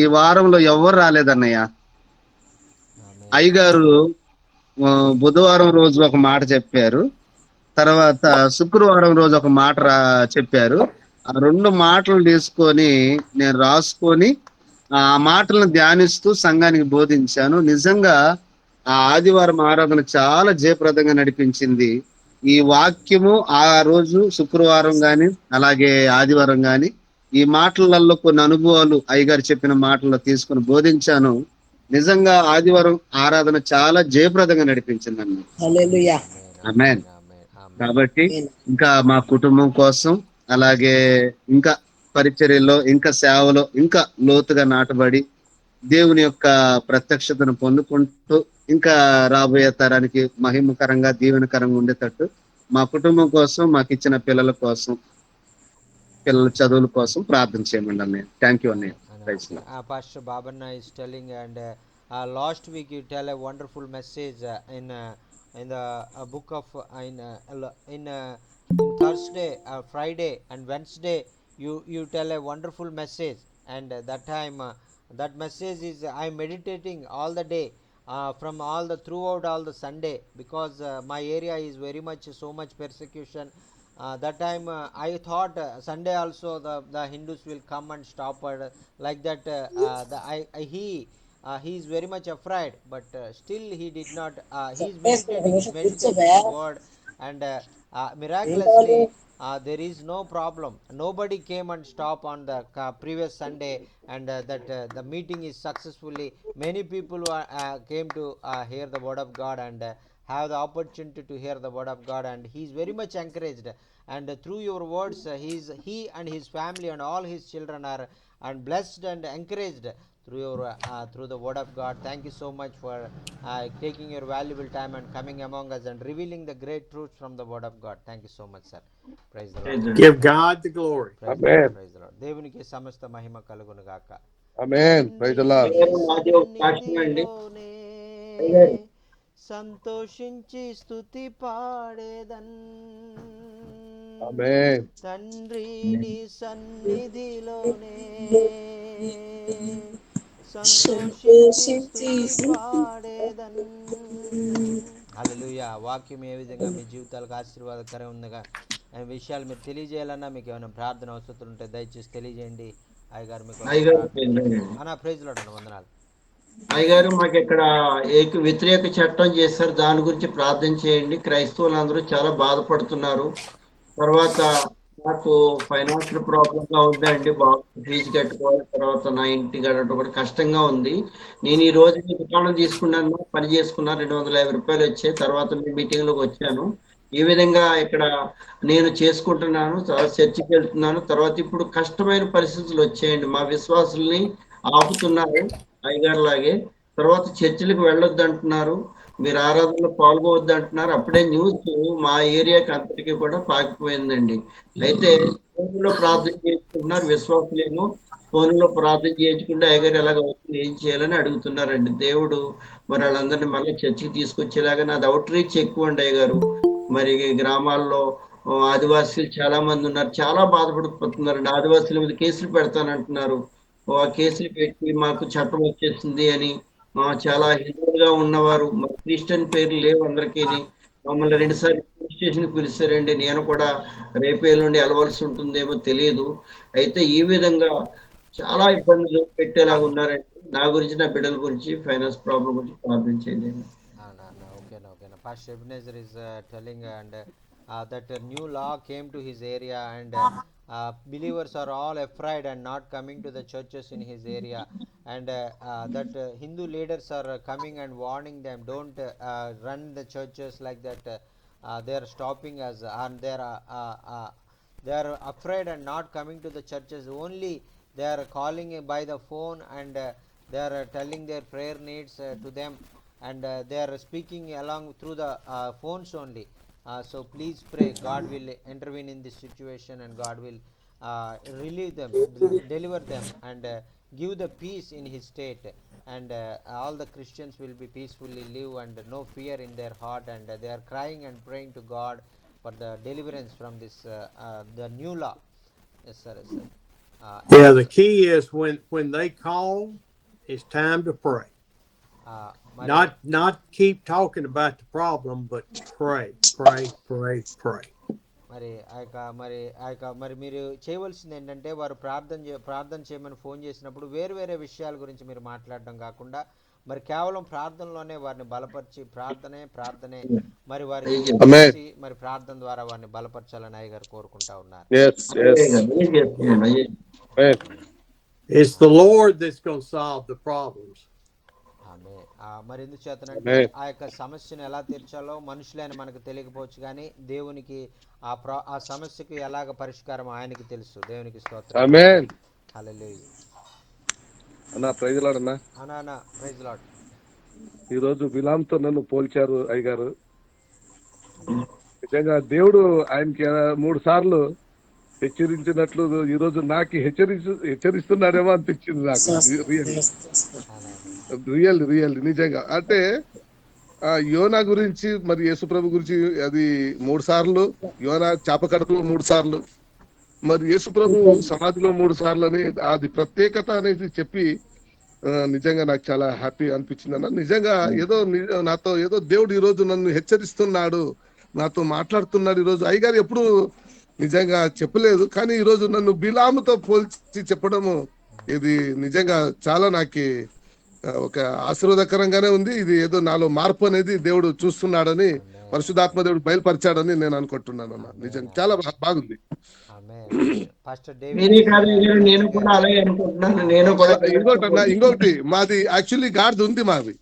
ఈ వారంలో ఎవరు రాలేదన్నయ్య. ఆమేన్. అయ్యగారు బుధవారం రోజు ఒక మాట చెప్పారు, తర్వాత శుక్రవారం రోజు ఒక మాట చెప్పారు. ఆ రెండు మాటలు తీసుకొని నేను రాసుకొని ఆ మాటలను ధ్యానిస్తూ సంఘానికి బోధించాను. నిజంగా ఆ ఆదివారం ఆరాధన చాలా జయప్రదంగా నడిపించింది. ఈ వాక్యము ఆ రోజు శుక్రవారం గాని అలాగే ఆదివారం గాని ఈ మాటలలో కొన్ని అనుభవాలు అయ్యగారు చెప్పిన మాటల్లో తీసుకుని బోధించాను. నిజంగా ఆదివారం ఆరాధన చాలా జయప్రదంగా నడిపించిందండి. ఆమేన్. ఆమేన్. ఆమేన్. ఆమేన్. కాబట్టి ఇంకా మా కుటుంబం కోసం అలాగే ఇంకా పరిచర్యలో ఇంకా సేవలో ఇంకా లోతుగా నాటబడి దేవుని యొక్క ప్రత్యక్షతను పొందుకుంటూ ఇంకా రాబోయే తరానికి మహిమకరంగా దీవెనకరంగా ఉండేటట్టు మా కుటుంబం కోసం, మాకు ఇచ్చిన పిల్లల కోసం, పిల్లల చదువుల కోసం ప్రార్థన చేయమండి అన్నయ్య. థ్యాంక్ యూ అన్నయ్య. Praise Lord. Pastor Babanna is telling, and last week you tell a wonderful message in the book of in Thursday, Friday, and Wednesday. You tell a wonderful message, and that time that message is I am meditating all the day. From all the throughout all the Sunday, because my area is very much so much persecution. That time I thought Sunday also the Hindus will come and stop her like that. He is very much afraid, but still he did not. He is meditating his word, and miraculously there is no problem. Nobody came and stop on the previous Sunday, and the meeting is successfully. Many people came to hear the word of God and have the opportunity to hear the word of God, and he is very much encouraged. And through your words, he and his family and all his children are and blessed and encouraged through your through the word of God. Thank you so much for taking your valuable time and coming among us and revealing the great truths from the word of God. Thank you so much, sir. Praise the Lord. Give God the glory. Praise the Lord. Praise the Lord. దేవునికి సమస్త మహిమ కలుగును గాక. Amen. Praise the Lord. సన్నిధిలోనే సంతోషించి స్తుతి పాడేదన్. Amen. తండ్రి నీ సన్నిధిలోనే సంతోషించి స్తుతి పాడేదన్. హల్లెలూయా. వాక్యం ఏ విధంగా మీ జీవితాలకు ఆశీర్వాదకరంగా విషయాలు మీరు తెలియజేయాలన్నా మీకు ఏమైనా ప్రార్థన అవసరం ఉంటే దయచేసి తెలియజేయండి. అయ్యగారు మీకు అయ్యగారు ప్రైజ్ లార్డ్ అన్న వందనాలు. అయ్యగారు మాకు ఇక్కడ వ్యతిరేక చట్టం చేశారు, దాని గురించి ప్రార్థన చేయండి. క్రైస్తవులందరూ చాలా బాధపడుతున్నారు. తర్వాత నాకు ఫైనాన్షియల్ ప్రాబ్లమ్ గా ఉందండి, బాబు ఫీజు కట్టుకోవాలి, తర్వాత నా ఇంటి గడవడం కూడా కష్టంగా ఉంది. నేను ఈ రోజు మీ దుకాణం తీసుకున్నాను, పని చేసుకున్నాను, 250 రూపాయలు వచ్చాయి. తర్వాత మీ మీటింగ్ లోకి వచ్చాను. ఈ విధంగా ఇక్కడ నేను చేసుకుంటున్నాను, తర్వాత చర్చికి వెళ్తున్నాను. తర్వాత ఇప్పుడు కష్టమైన పరిస్థితులు వచ్చాయండి, మా విశ్వాసుల్ని ఆపుతున్నారు అయ్యగారు లాగే. తర్వాత చర్చిలకు వెళ్ళొద్దు అంటున్నారు, మీరు ఆరాధనలో పాల్గొవద్దు అంటున్నారు. అప్పుడే న్యూస్ మా ఏరియాకి అంతటికీ కూడా పాకిపోయిందండి. అయితే ఫోన్లో ప్రార్థన చేసుకుంటున్నారు విశ్వాసులేమో, ఫోన్లో ప్రార్థన చేయించుకుంటే అయ్యగారు ఎలాగ అవుతుంది, ఏం చేయాలని అడుగుతున్నారండి. దేవుడు మరి వాళ్ళందరినీ మళ్ళీ చర్చికి తీసుకొచ్చేలాగా, నాది అవుట్ రీచ్ ఎక్కువ అండి అయ్యగారు. మరి గ్రామాల్లో ఆదివాసీలు చాలా మంది ఉన్నారు, చాలా బాధపడిపోతున్నారండి. ఆదివాసీల మీద కేసులు పెడతానంటున్నారు. ఆ కేసులు పెట్టి మాకు చట్టం వచ్చేసింది అని చాలా హిందువులుగా ఉన్నవారు, క్రిస్టియన్ పేర్లు లేవు అందరికీ. మమ్మల్ని 2 సార్లు పోలీస్ స్టేషన్ పిలిచారండి. నేను కూడా రేపేళ్ళుండి వెళ్ళవలసి ఉంటుందేమో తెలియదు. అయితే ఈ విధంగా చాలా ఇబ్బందులు పెట్టేలాగా ఉన్నారండి. నా గురించి, నా బిడ్డల గురించి, ఫైనాన్స్ ప్రాబ్లం గురించి ప్రార్థించండి. Okay. Pastor Ebenezer is telling that a new law came to his area, and believers are all afraid and not coming to the churches in his area, and that Hindu leaders are coming and warning them, don't run the churches like that. They are stopping us, and they are afraid and not coming to the churches. Only they are calling by the phone, and they are telling their prayer needs to them, and they are speaking along through the phones only. So please pray, God will intervene in this situation, and God will relieve them, deliver them, and give the peace in his state, and all the Christians will be peacefully live, and no fear in their heart, and they are crying and praying to God for the deliverance from this the new law. Yes sir. Yeah, the key is when they call, it's time to pray. Not keep talking about the problem, but pray. మరి మరి మీరు చేయవలసింది ఏంటంటే, వారు ప్రార్థన చేయమని ఫోన్ చేసినప్పుడు వేరే విషయాల గురించి మీరు మాట్లాడడం కాకుండా, మరి కేవలం ప్రార్థనలోనే వారిని బలపరిచి ప్రార్థనే మరి వారికి మరి ప్రార్థన ద్వారా వారిని బలపరచాలని అయ్యగారు కోరుకుంటా ఉన్నారు. It's the Lord that's going to solve the problems. మరి ఎందుకు చేతనంటే, ఆ యొక్క సమస్యను ఎలా తీర్చాలో మనుషులైన మనకు తెలియకపోవచ్చు, కానీ దేవునికి ఆ సమస్యకు ఎలాగ పరిష్కారం ఆయనకి తెలుసు. దేవునికి స్తోత్రం. ఆమేన్. హల్లెలూయా. అన్నా ప్రైజ్ లార్డ్ అన్నా. అన్నా ప్రైజ్ లార్డ్. ఈ రోజు బిలాంతో నన్ను పోల్చారు అయ్యగారు. నిజంగా దేవుడు ఆయనకి 3 సార్లు హెచ్చరించినట్లు ఈ రోజు నాకు హెచ్చరిస్తున్నారేమో అనిపించింది నాకు. రియల్ నిజంగా. అంటే యోనా గురించి, మరి యేసుప్రభు గురించి అది 3 సార్లు, యోనా చేప కడుపులో 3 సార్లు, మరి యేసుప్రభు సమాధిలో 3 సార్లు అని అది ప్రత్యేకత అనేది చెప్పి నిజంగా నాకు చాలా హ్యాపీ అనిపించింది అన్న. నిజంగా నాతో ఏదో దేవుడు ఈ రోజు నన్ను హెచ్చరిస్తున్నాడు, నాతో మాట్లాడుతున్నాడు. ఈ రోజు అయ్యగారు ఎప్పుడు నిజంగా చెప్పలేదు, కానీ ఈ రోజు నన్ను బిలాముతో పోల్చి చెప్పడము ఇది నిజంగా చాలా నాకు ఒక ఆశీర్వాదకరంగానే ఉంది. ఇది ఏదో నాలో మార్పు అనేది దేవుడు చూస్తున్నాడని, పరిశుద్ధాత్మ దేవుడు బయలుపరిచాడని నేను అనుకుంటున్నాను అన్న. నిజంగా చాలా బాగుంది. ఇంకొకటి మాది యాక్చువల్లీ గాడిద ఉంది మావి.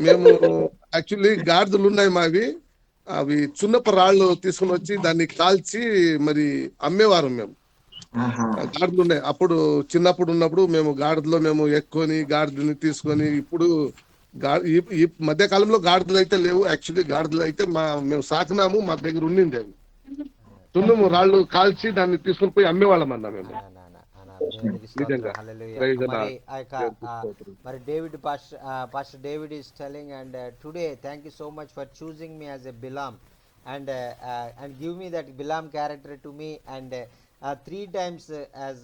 మేము యాక్చువల్లీ గాడిదలు ఉన్నాయి మావి. అవి చున్నపు రాళ్ళు తీసుకుని వచ్చి దాన్ని కాల్చి మరి అమ్మేవారు మేము. గాడిదలు ఉన్నాయి. అప్పుడు చిన్నప్పుడు ఉన్నప్పుడు మేము గాడిదలో మేము ఎక్కుని గాడిదని తీసుకొని, ఇప్పుడు ఈ మధ్య కాలంలో గాడిదలు అయితే లేవు. యాక్చువల్లీ గాడిదలు అయితే మేము సాకినాము, మా దగ్గర ఉండింది. అవి తున్నము రాళ్ళు కాల్చి దాన్ని తీసుకుని పోయి అమ్మేవాళ్ళం అన్నా మేము. మరి David pastor David is telling, and today thank you so much for choosing me as a Bilam, and give me that Bilam character to me, and 3 times as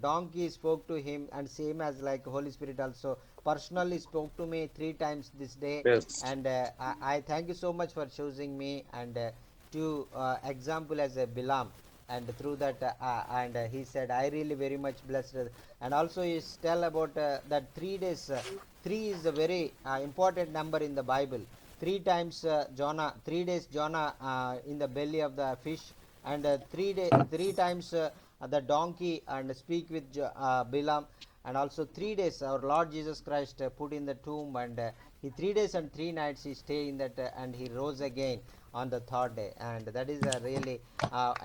donkey spoke to him, and same as like Holy Spirit also personally spoke to me 3 times this day. Yes. And I thank you so much for choosing me, and to example as a Bilam, and through that and he said, I really very much blessed. And also he tell about that 3 days. 3 is a very important number in the Bible. 3 times Jonah, 3 days Jonah in the belly of the fish, and 3 times the donkey and speak with Bilam, and also 3 days our Lord Jesus Christ put in the tomb, and he 3 days and 3 nights he stay in that, and he rose again on the third day. And that is really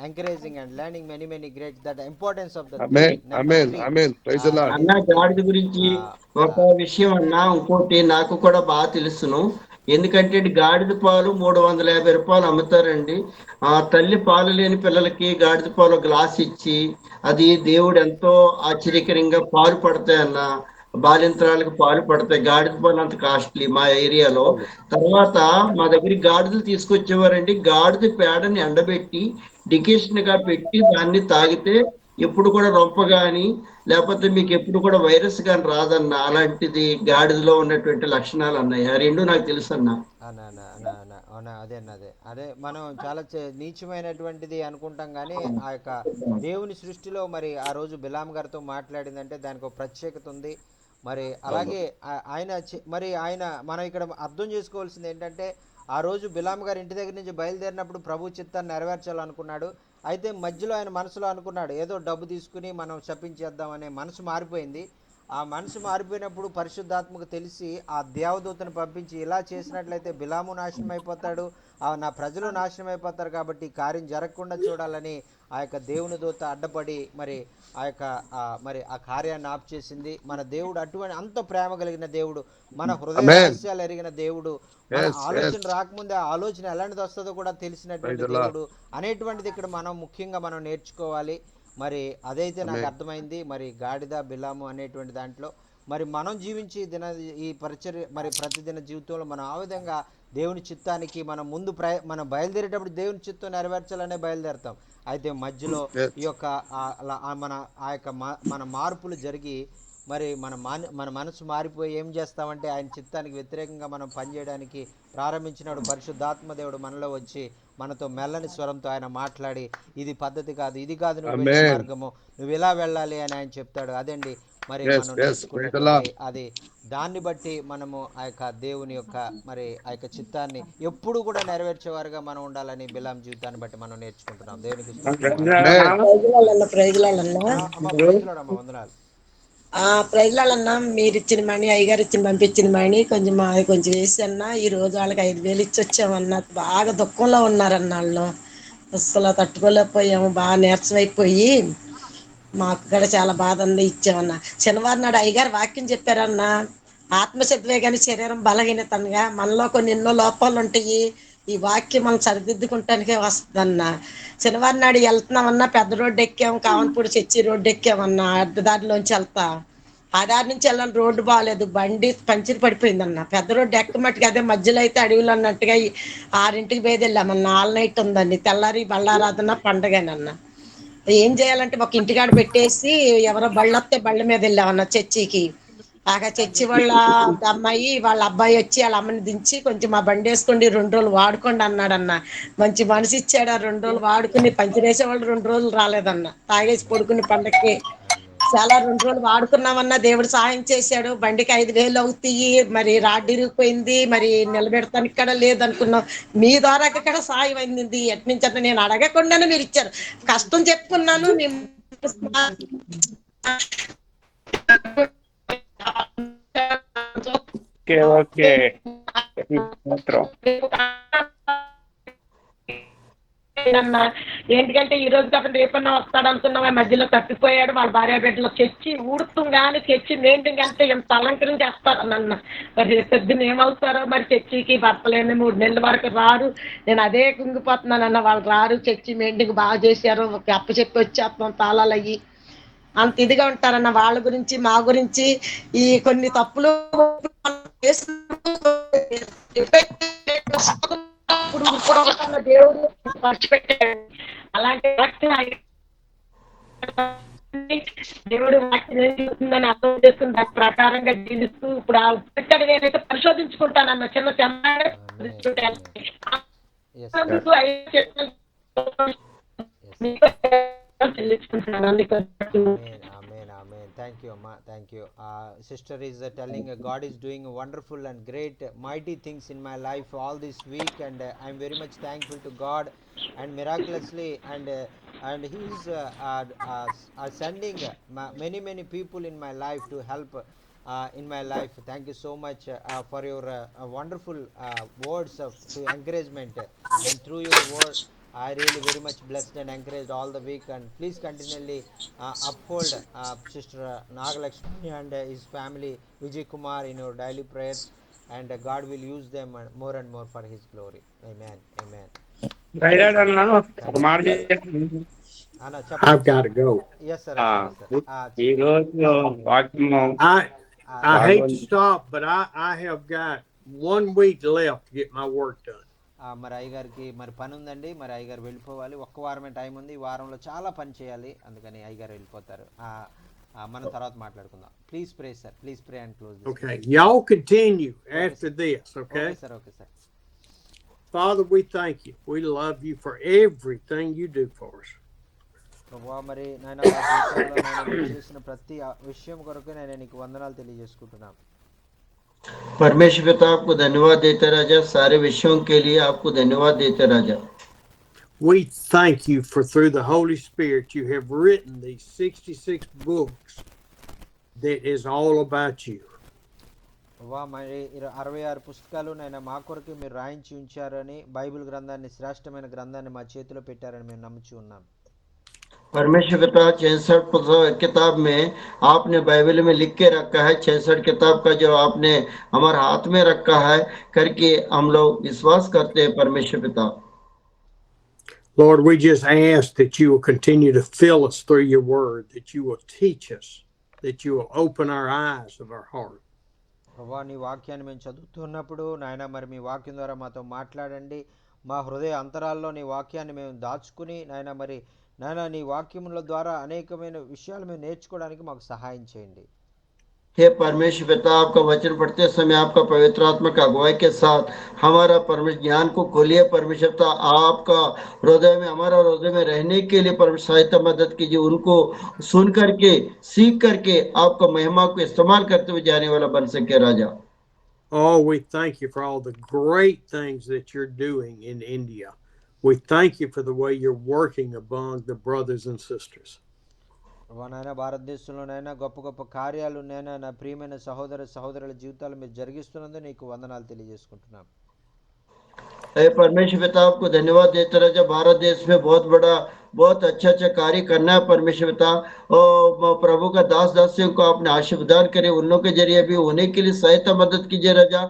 encouraging and learning many great, that the importance of the 3, amen number amen 3. Amen praise the Lord. అన్న గాడిద గురించి ఒక విషయం అన్న, ఇంకోటి నాకు కూడా బాగా తెలుసును. ఎందుకంటే గాడిద పాలు 350 రూపాయలు అమ్ముతారండి. ఆ తల్లి పాలు లేని పిల్లలకి గాడిద పాలు గ్లాస్ ఇచ్చి, అది దేవుడు ఎంతో ఆశ్చర్యకరంగా పాలు పడతాయన్న, బాలింతరాలకు పాలు పడతాయి. గాడిద పాలు అంత కాస్ట్లీ మా ఏరియాలో. తర్వాత మా దగ్గరికి గాడిదలు తీసుకొచ్చేవారండి. గాడిద పేడని ఎండబెట్టి డికేషన్ గా పెట్టి దాన్ని తాగితే ఎప్పుడు కూడా రొంప గాని, లేకపోతే మీకు ఎప్పుడు కూడా వైరస్ గాని రాదన్న. అలాంటిది గాడిదలో ఉన్నటువంటి లక్షణాలు అన్నాయి. ఆ రెండు నాకు తెలుసు అన్న. అదే మనం చాలా నీచమైనటువంటిది అనుకుంటాం, కానీ ఆ యొక్క దేవుని సృష్టిలో మరి ఆ రోజు బిలాం గారితో మాట్లాడిందంటే దానికి ఒక ప్రత్యేకత ఉంది. మరి అలాగే మరి ఆయన మనం ఇక్కడ అర్థం చేసుకోవాల్సింది ఏంటంటే, ఆ రోజు బిలాం గారు ఇంటి దగ్గర నుంచి బయలుదేరినప్పుడు ప్రభు చిత్తాన్ని నెరవేర్చాలనుకున్నాడు. అయితే మధ్యలో ఆయన మనసులో అనుకున్నాడు, ఏదో డబ్బు తీసుకుని మనం శపించేద్దామనే మనసు మారిపోయింది. ఆ మనసు మారిపోయినప్పుడు పరిశుద్ధాత్మకు తెలిసి ఆ దేవదూతను పంపించి, ఇలా చేసినట్లయితే బిలాము నాశనం అయిపోతాడు, నా ప్రజలు నాశనం అయిపోతారు, కాబట్టి కార్యం జరగకుండా చూడాలని ఆ యొక్క దేవుని దూత అడ్డపడి మరి ఆ యొక్క మరి ఆ కార్యాన్ని ఆప్ చేసింది. మన దేవుడు అటువంటి అంత ప్రేమ కలిగిన దేవుడు, మన హృదయ రహస్యాలు ఎరిగిన దేవుడు, మన ఆలోచన రాకముందే ఆ ఆలోచన ఎలాంటిది వస్తుందో కూడా తెలిసినటువంటి దేవుడు అనేటువంటిది ఇక్కడ మనం ముఖ్యంగా మనం నేర్చుకోవాలి. మరి అదైతే నాకు అర్థమైంది. మరి గాడిద బిలాము అనేటువంటి దాంట్లో మరి మనం జీవించి ఈ పరిచర్య మరి ప్రతిదిన జీవితంలో మనం ఆ విధంగా దేవుని చిత్తానికి మనం ముందు మనం బయలుదేరేటప్పుడు దేవుని చిత్తం నెరవేర్చాలనే బయలుదేరుతాం. అయితే మధ్యలో ఈ యొక్క మన మార్పులు జరిగి మరి మన మనసు మారిపోయి ఏం చేస్తామంటే ఆయన చిత్తానికి వ్యతిరేకంగా మనం పనిచేయడానికి ప్రారంభించినాడు. పరిశుద్ధాత్మ దేవుడు మనలో వచ్చి మనతో మెల్లని స్వరంతో ఆయన మాట్లాడి, ఇది పద్ధతి కాదు, ఇది కాదు నువ్వు వెళ్ళే మార్గము, నువ్వు ఇలా వెళ్ళాలి అని ఆయన చెప్తాడు. అదండి మరి మనం నేర్చుకున్నటువంటి అది. దాన్ని బట్టి మనము ఆ యొక్క దేవుని యొక్క మరి ఆ యొక్క చిత్తాన్ని ఎప్పుడు కూడా నెరవేర్చేవారుగా మనం ఉండాలని బిలాం జీవితాన్ని బట్టి మనం నేర్చుకుంటున్నాం. దేవునికి వందనాలు. ప్రజలన్నా మీరు ఇచ్చిన మనీ, అయ్యగారు ఇచ్చిన పంపించిన మనీ కొంచెం కొంచెం వేసి అన్న, ఈ రోజు వాళ్ళకి 5,000 ఇచ్చి వచ్చామన్నా. బాగా దుఃఖంలో ఉన్నారన్న వాళ్ళు, అసలు తట్టుకోలేకపోయాము, బాగా నీరసం అయిపోయి మాకు కూడా చాలా బాధ ఉంది. ఇచ్చామన్నా. శనివారం నాడు అయ్యగారు వాక్యం చెప్పారన్నా, ఆత్మశత్రువే కానీ శరీరం బలహీనతనగా మనలో కొన్ని ఎన్నో లోపాలు ఉంటాయి, ఈ వాక్యం మనం సరిదిద్దుకుంటానికే వస్తుందన్నా. శనివారం నాడు వెళ్తున్నామన్నా, పెద్ద రోడ్డు ఎక్కాము, కావన్పూడి చర్చి రోడ్డు ఎక్కామన్నా. అడ్డదారిలోంచి వెళ్తా ఆ దారి నుంచి వెళ్ళాలి, రోడ్డు బాగాలేదు, బండి పంచర్ పడిపోయిందన్న. పెద్ద రోడ్డు ఎక్కమట్టుగా అదే మధ్యలో అయితే అడవిలో అన్నట్టుగా 6ంటికి బయలుదేళ్ళామన్నా. ఆల్ నైట్ ఉందండి, తెల్లారి బళ్ళారాధన పండగనన్న. ఏం చేయాలంటే ఒక ఇంటికాడ పెట్టేసి ఎవరో బళ్ళొస్తే బళ్ళ మీద వెళ్ళామన్న చర్చికి. ఆ చర్చి వాళ్ళ అమ్మాయి వాళ్ళ అబ్బాయి వచ్చి వాళ్ళ అమ్మని దించి, కొంచెం మా బండి వేసుకోండి 2 రోజులు వాడుకోండి అన్నాడన్న. మంచి మనసు ఇచ్చాడు. 2 రోజులు వాడుకుని పంచరేసే వాళ్ళు 2 రోజులు రాలేదన్న, తాగేసి పడుకుని పండక్కి. చాలా 2 రోజులు వాడుకున్నామన్నా, దేవుడు సహాయం చేశాడు. బండికి 5,000 అవుతాయి, మరి రాడ్ ఇరిగిపోయింది, మరి నిలబెడతాను ఇక్కడ లేదనుకున్నాం. మీ ద్వారా ఇక్కడ సాయం అయింది. ఎట్నుంచి అంటే నేను అడగకుండానే మీరు ఇచ్చారు. కష్టం చెప్పుకున్నాను. ఏంటికంటే ఈ రోజు కాకుండా రేపన్నా వస్తాడు అనుకున్నాం, మధ్యలో తప్పిపోయాడు. వాళ్ళ భార్య బిడ్డలు చర్చి ఊడుతాం కానీ చర్చి మెయింటైన్ అంటే ఎంత అలంకరించేస్తారు నన్న. మరి పొద్దున్న ఏమవుతారో మరి. చర్చికి భర్తలేని 3 నెలల వరకు రారు. నేను అదే కుంగిపోతున్నానన్న. వాళ్ళు రారు, చర్చి మెయింటైన్ బాగా చేశారు, అప్ప చెప్పి వచ్చేస్తాం తాళాలు అయ్యి. అంత ఇదిగా ఉంటారన్న. వాళ్ళ గురించి మా గురించి ఈ కొన్ని తప్పులు దేవుడు మర్చిపెట్టాడు. అలాంటి దేవుడు వాక్యం ఏం చూస్తుందని అర్థం చేసుకుని దాని ప్రకారంగా జీవిస్తూ ఇప్పుడు ఆ ఇక్కడ నేనైతే పరిశోధించుకుంటానన్న. చిన్న yes sir. Amen, amen, amen. Thank you, Amma. Thank you. Sister is telling God is doing wonderful and great, mighty things in my life all this week, and I'm very much thankful to God, and miraculously, and He is sending many people in my life to help in my life. Thank you so much for your wonderful words of to encouragement, and through your word I really very much blessed and encouraged all the week, and please continually uphold Sister Nagalakshmi and his family Vijay Kumar in your daily prayers, and God will use them more and more for His glory. Amen. Amen. ఒక మాట Anna, I've చెప్పండి got sir. to go. Yes sir, yes sir. ఈ రోజు వాక్యము I hate to stop, but I have got 1 week left to get my work done. మరి అయ్యగారికి మరి పని ఉందండి, మరి అయ్యగారు వెళ్ళిపోవాలి. ఒక్క వారమే టైం ఉంది, ఈ వారంలో చాలా పని చేయాలి, అందుకని అయ్యగారు వెళ్ళిపోతారు. మనం తర్వాత మాట్లాడుకుందాం. Please pray sir, please pray and close. Okay, y'all continue after this. Okay, sir. Okay sir. Father, we thank you. We love you for everything you do for us. ప్రభువా, మరి నాయన మా జీవితంలో మీరు చేసిన ప్రతి విషయం కొరకు నేను నీకు వందనాలు తెలియజేసుకుంటున్నాను. परमेश्वर पिता आपको धन्यवाद देते राजा, सारे विषयों के लिए आपको धन्यवाद देते राजा. We thank you for through the Holy Spirit you have written these 66 books that is all about you. మరి 66 పుస్తకాలు నాయన మా కొరకు మీరు రాయించి ఉంచారని, బైబిల్ గ్రంథాన్ని, శ్రేష్టమైన గ్రంథాన్ని మా చేతిలో పెట్టారని మేము నమ్ముచూ ఉన్నాం. परमेश्वर पिता 66 किताब में आपने बाइबल में लिख के रखा है, 66 किताब का जो आपने हमारे हाथ में रखा है करके हम लोग विश्वास करते हैं परमेश्वर पिता. Lord, we just ask that you will continue to fill us through your word, that you will teach us, that you will open our eyes of our heart. ప్రభువా, నీ వాక్యాన్ని మేము చదువుతున్నప్పుడు నాయన మరి మీ వాక్యం ద్వారా మాతో మాట్లాడండి. మా హృదయ అంతరాల్లో నీ వాక్యాన్ని మేము దాచుకుని నాయన నీ వాక్యముల ద్వారా అనేకమైన విషయాలు మేము నేర్చుకోవడానికి మాకు సహాయం చేయండి. हे परमेश्वर पिता, आपका वचन पढ़ते समय आपका पवित्र आत्मा का अगुवाई के साथ हमारा परमेश्वर ज्ञान को खोलिए परमेश्वर पिता. आपका हृदय में, हमारा हृदय में रहने के लिए परमेश्वर सहायता मदद कीजिए. उनको सुन करके, सीख करके आपका महिमा को इस्तेमाल करते हुए जाने वाला बन सके राजा. Oh, we thank you for all the great things that you're doing in India. We thank you for the way you're working among the brothers and sisters. నాయన భారతదేశంలోనైనా గొప్ప గొప్ప కార్యాలు నాయన నా ప్రియమైన సహోదరుల జీవితాలు మీరు జరిగిస్తున్నందుకు నీకు వందనాలు తెలియజేసుకుంటున్నాం. हे परमेश्वर पिता, आपको धन्यवाद देते राजा. भारत देश में बहुत अच्छा कार्य करना है परमेश्वर पिता. और प्रभु का दासियों को आपने आशीर्वाद करे, उन लोगों के जरिए भी होने के लिए सहायता मदद कीजिए राजा.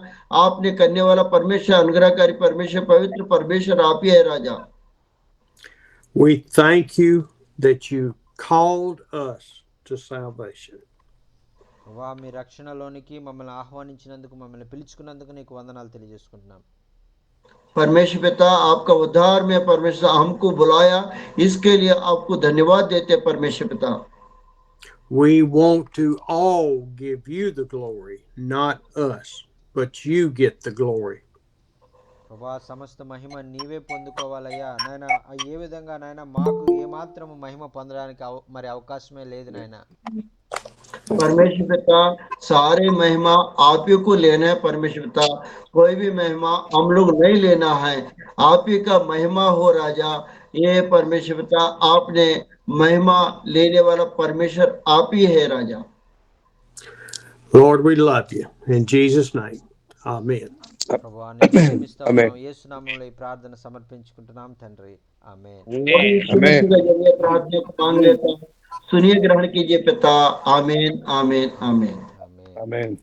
आपने करने वाला परमेश्वर, अनुग्रहकारी परमेश्वर, पवित्र परमेश्वर आप ही है राजा. We thank you that you called us to salvation. మీ రక్షణలోనికి మమ్మల్ని ఆహ్వానించినందుకు, మమ్మల్ని పిలుచుకున్నందుకు నీకు వందనాలు తెలియజేసుకుంటున్నాం. परमेश्वर पिता, आपका उद्धार में परमेश्वर हमको बुलाया, इसके लिए आपको धन्यवाद देते परमेश्वर पिता. We want to all give you the glory, not us, but you get the glory. ప్రభా, సమస్త మహిమ నీవే పొందుకోవాలయ్యా నాయన. ఏ విధంగా నాయన మాకు ఏమాత్రం మహిమ పొందడానికి మరి అవకాశమే లేదు నాయన. परमेश्वर पिता, सारे महिमा आप ही को लेना है परमेश्वर पिता. कोई भी महिमा हम लोग नहीं लेना है, आप ही का महिमा हो राजा. ये परमेश्वर पिता, आपने महिमा लेने वाला परमेश्वर आप ही है राजा. Lord, we love you. In Jesus' name, amen. ప్రభువా, నీకు ప్రేమిస్తున్నాం. యేసు నామములో ఈ ప్రార్థన సమర్పించుకుంటున్నాం తండ్రి. ఆమేన్. प्रार्थना को मांग लेता हूं, सुनिए, ग्रहण कीजिए पिता. आमीन, आमीन, आमीन, ఆమేన్.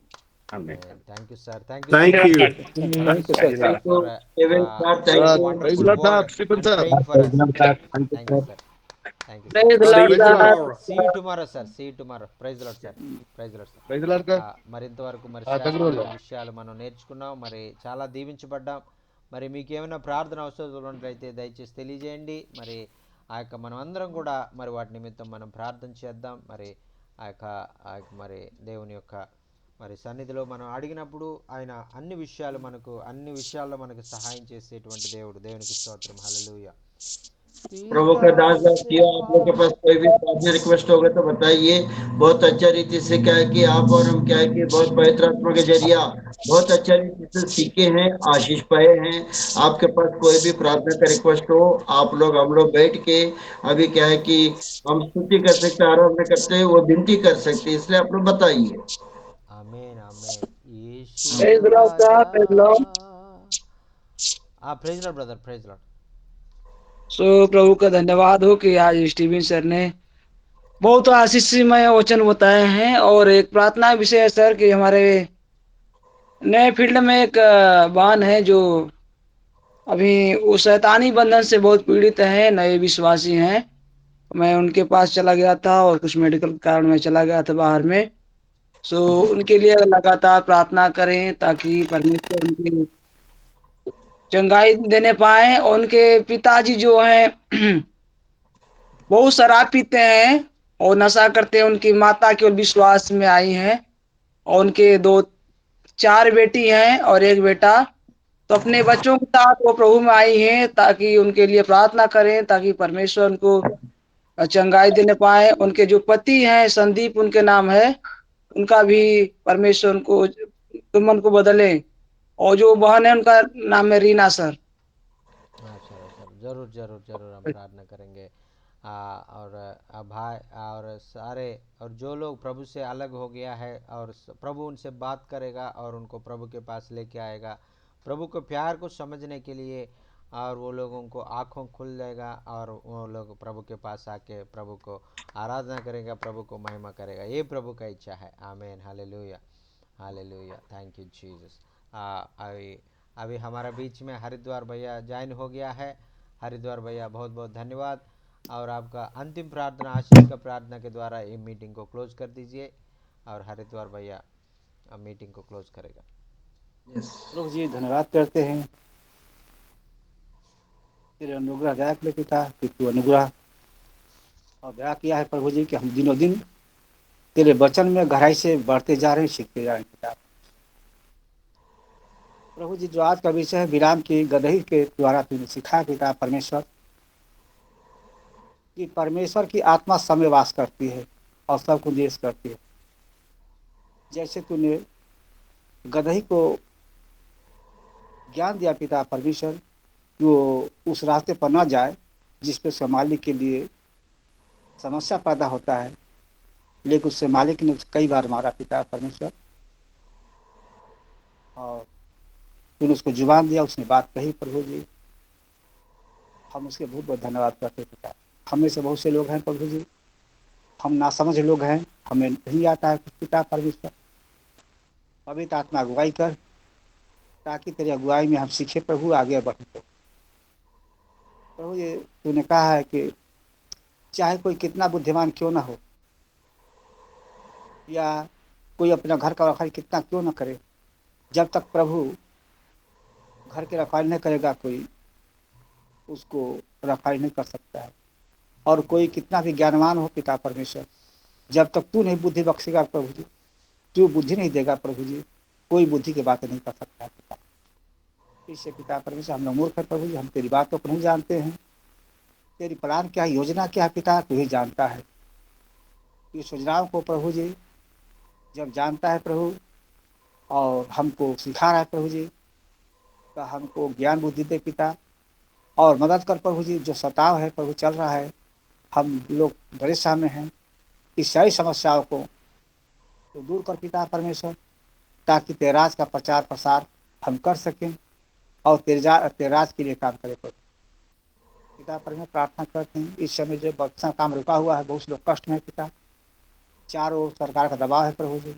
Thank you sir. Thank you. Thank you, sir. Thank you. See you tomorrow, sir. See you tomorrow. Praise the Lord, sir. Praise the Lord, sir. మరింతవరకు మరి శ్రేష్టమైన విషయాలు మనం నేర్చుకున్నాం, మరి చాలా దీవించబడ్డాం. మరి మీకు ఏమైనా ప్రార్థన అవసరం ఉన్నట్లయితే దయచేసి తెలియజేయండి. మరి ఆ యొక్క మనం అందరం కూడా మరి వాటి నిమిత్తం మనం ప్రార్థన చేద్దాం. మరి ఆ యొక్క మరి దేవుని యొక్క మరి సన్నిధిలో మనం అడిగినప్పుడు ఆయన అన్ని విషయాల్లో మనకు సహాయం చేసేటువంటి దేవుడు. దేవునికి స్తోత్రం. హల్లెలూయా. प्रभु का दास साथियों, आप लोग के पास कोई भी प्रार्थना रिक्वेस्ट होगा तो बताइए। बहुत अच्छा रीति से क्या है कि आप और हम क्या है कि बहुत पवित्र आत्मा के जरिया बहुत अच्छा रीति से सीखे हैं, आशीष पाए हैं। आपके पास कोई भी प्रार्थना का रिक्वेस्ट हो, आप लोग हम लोग बैठ के अभी क्या है कि हम स्तुति कर सकते, आराधना करते हैं, वो विनती कर सकते हैं, इसलिए आप लोग बताइए। आमेन आमेन। यीशु Praise the Lord, राजा। sir. Praise the Lord. Praise Lord brother, praise Lord. सो प्रभु का धन्यवाद हो कि आज स्टीवन सर ने बहुत आशीषमय वचन बताए हैं। और एक प्रार्थना विषय है सर कि हमारे नए फील्ड में एक बान है जो अभी वो शैतानी बंधन से बहुत पीड़ित है, नए विश्वासी हैं। मैं उनके पास चला गया था और कुछ मेडिकल कारण में चला गया था बाहर में। सो उनके लिए लगातार प्रार्थना करें ताकि परमेश्वर उनकी चंगाई देने पाए। और उनके पिताजी जो हैं बहुत शराब पीते हैं और नशा करते हैं। उनकी माता केवल विश्वास में आई हैं और उनके दो 4 बेटी हैं और एक बेटा। तो अपने बच्चों के साथ वो प्रभु में आई हैं ताकि उनके लिए प्रार्थना करें ताकि परमेश्वर उनको चंगाई देने पाए। उनके जो पति हैं संदीप उनके नाम है, उनका भी परमेश्वर उनको तुम को बदले। और जो बहन है उनका नाम है रीना सर। हाँ सर, सर जरूर जरूर जरूर हम प्रार्थना करेंगे। और भाई और सारे और जो लोग प्रभु से अलग हो गया है और प्रभु उनसे बात करेगा और उनको प्रभु के पास लेके आएगा, प्रभु के प्यार को समझने के लिए। और वो लोगों को आँखों खुल जाएगा और वो लोग प्रभु के पास आके प्रभु को आराधना करेगा, प्रभु को महिमा करेगा। ये प्रभु का इच्छा है। आमीन। Hallelujah, hallelujah. Thank you Jesus. अभी अभी हमारा बीच में हरिद्वार भैया ज्वाइन हो गया है। हरिद्वार भैया बहुत बहुत धन्यवाद। और आपका अंतिम प्रार्थना, आशीष का प्रार्थना के द्वारा ये मीटिंग को क्लोज कर दीजिए। और हरिद्वार भैया मीटिंग को क्लोज करेगा। प्रभु जी धन्यवाद करते हैं तेरे अनुग्रह दया के लिए पिता कि तू अनुग्रह और दया किया है प्रभु जी कि हम दिनों दिन तेरे वचन में गहराई से बढ़ते जा रहे हैं, सीखते जा रहे हैं पिता। प्रभु जी जो आज का विषय है विराम की गदही के द्वारा तूने सिखाया पिता परमेश्वर कि परमेश्वर की आत्मा समय वास करती है और सबको देश करती है। जैसे तूने गदही को ज्ञान दिया पिता परमेश्वर कि वो उस रास्ते पर ना जाए जिस पे उसके मालिक के लिए समस्या पैदा होता है, लेकिन उससे मालिक ने कई बार मारा पिता परमेश्वर। और तूने उसको जुबान दिया, उसने बात कही प्रभु जी। हम उसके बहुत बहुत धन्यवाद करते पिता। हमें से बहुत से लोग हैं प्रभु जी, हम नासमझ लोग हैं, हमें नहीं आता है कुछ पिता परमेश्वर। पवित्र आत्मा अगुवाई कर ताकि तेरी अगुवाई में हम सीखे प्रभु, आगे बढ़े। प्रभु ये तूने कहा है कि चाहे कोई कितना बुद्धिमान क्यों ना हो या कोई अपना घर का रखवाली कितना क्यों ना करे, जब तक प्रभु घर की रखवाली नहीं करेगा कोई उसको रखवाली नहीं कर सकता है। और कोई कितना भी ज्ञानवान हो पिता परमेश्वर, जब तक तू नहीं बुद्धि बख्शेगा प्रभु जी, तू बुद्धि नहीं देगा प्रभु जी, कोई बुद्धि की बातें नहीं कर सकता है पिता। इससे पिता परमेश्वर हम लोग मूर्ख है प्रभु जी, हम तेरी बातों को नहीं जानते हैं। तेरी प्लान क्या है, योजना क्या है पिता, तू ही जानता है। इस योजनाओं को प्रभु जी जब जानता है प्रभु और हमको सिखा रहा है प्रभु जी, तो हमको ज्ञान बुद्धि दे पिता और मदद कर प्रभु जी। जो सताव है प्रभु चल रहा है, हम लोग परेशान में हैं, इस सारी समस्याओं को तो दूर कर पिता परमेश्वर, ताकि तेरे राज का प्रचार प्रसार हम कर सकें और तेरे राज के लिए काम करें प्रभु। पिता परमेश्वर प्रार्थना करते हैं इस समय जो बक्सा काम रुका हुआ है, बहुत से लोग कष्ट में पिता, चारों ओर सरकार का दबाव है प्रभु जी।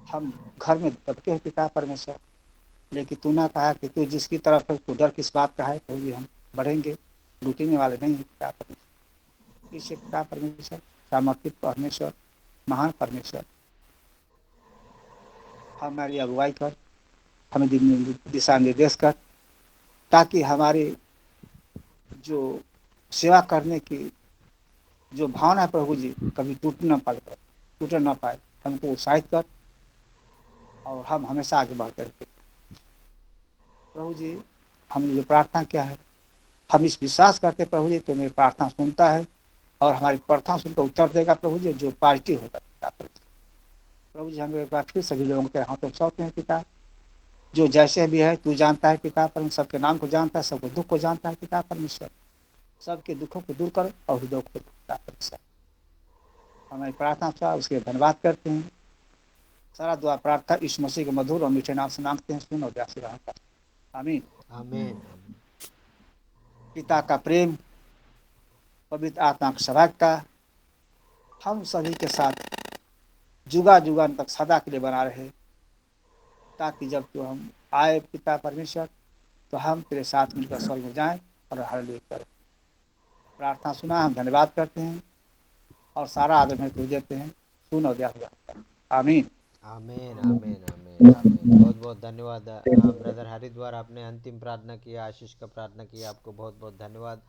हम घर में दबके हैं पिता परमेश्वर, लेकिन तू ना कहा कि तू जिसकी तरफ है तो डर किस बात का है प्रभु जी, हम बढ़ेंगे, लूटने वाले नहीं है पिता परमेश्वर। इससे पिता परमेश्वर सामर्थ्य परमेश्वर, महान परमेश्वर, हमारी अगुवाई कर, हमें दिशा निर्देश कर, ताकि हमारी जो सेवा करने की जो भावना है प्रभु जी कभी टूट ना पाए, हमको उत्साहित कर और हम हमेशा आगे बढ़ते रहते। प्रभु जी हमने जो प्रार्थना किया है, हम इस विश्वास करते प्रभु जी, तो मेरी प्रार्थना सुनता है और हमारी प्रार्थना सुनकर उत्तर देगा प्रभु जी, जो पॉजिटिव होगा पिता। प्रभु जी हम एक बार फिर सभी लोगों के हाथों सौंपते हैं पिता, जो जैसे भी है तू जानता है पिता परमेश्वर, सबके नाम को जानता है, सबके दुख को जानता है पिता परमेश्वर, सबके दुखों को दूर कर और हृदय को पिता परमेश्वर। हमारी प्रार्थना सुना, उसके धन्यवाद करते हैं। सारा दुआ प्रार्थना इस मसीह के मधुर और मीठे नाम से मांगते हैं, सुन और व्यासी रहा कर। आमीन। आमीन। पिता का प्रेम, पवित्र आत्मा की सहायता हम सभी के साथ जुगा जुगान तक सदा के लिए बना रहे, ताकि जब तो हम आए पिता परमेश्वर तो हम तेरे साथ मिलकर स्वर्ग में जाएं और हालेलुया करें। प्रार्थना सुना, हम धन्यवाद करते हैं और सारा आदर में तुझे देते हैं, सुन और व्यासी रहा कर। आमीन। आमीन आमीन आमीन आमीन। बहुत बहुत धन्यवाद ब्रदर हरिद्वार, आपने अंतिम प्रार्थना किया, आशीष का प्रार्थना किया, आपको बहुत बहुत ధన్యవాद।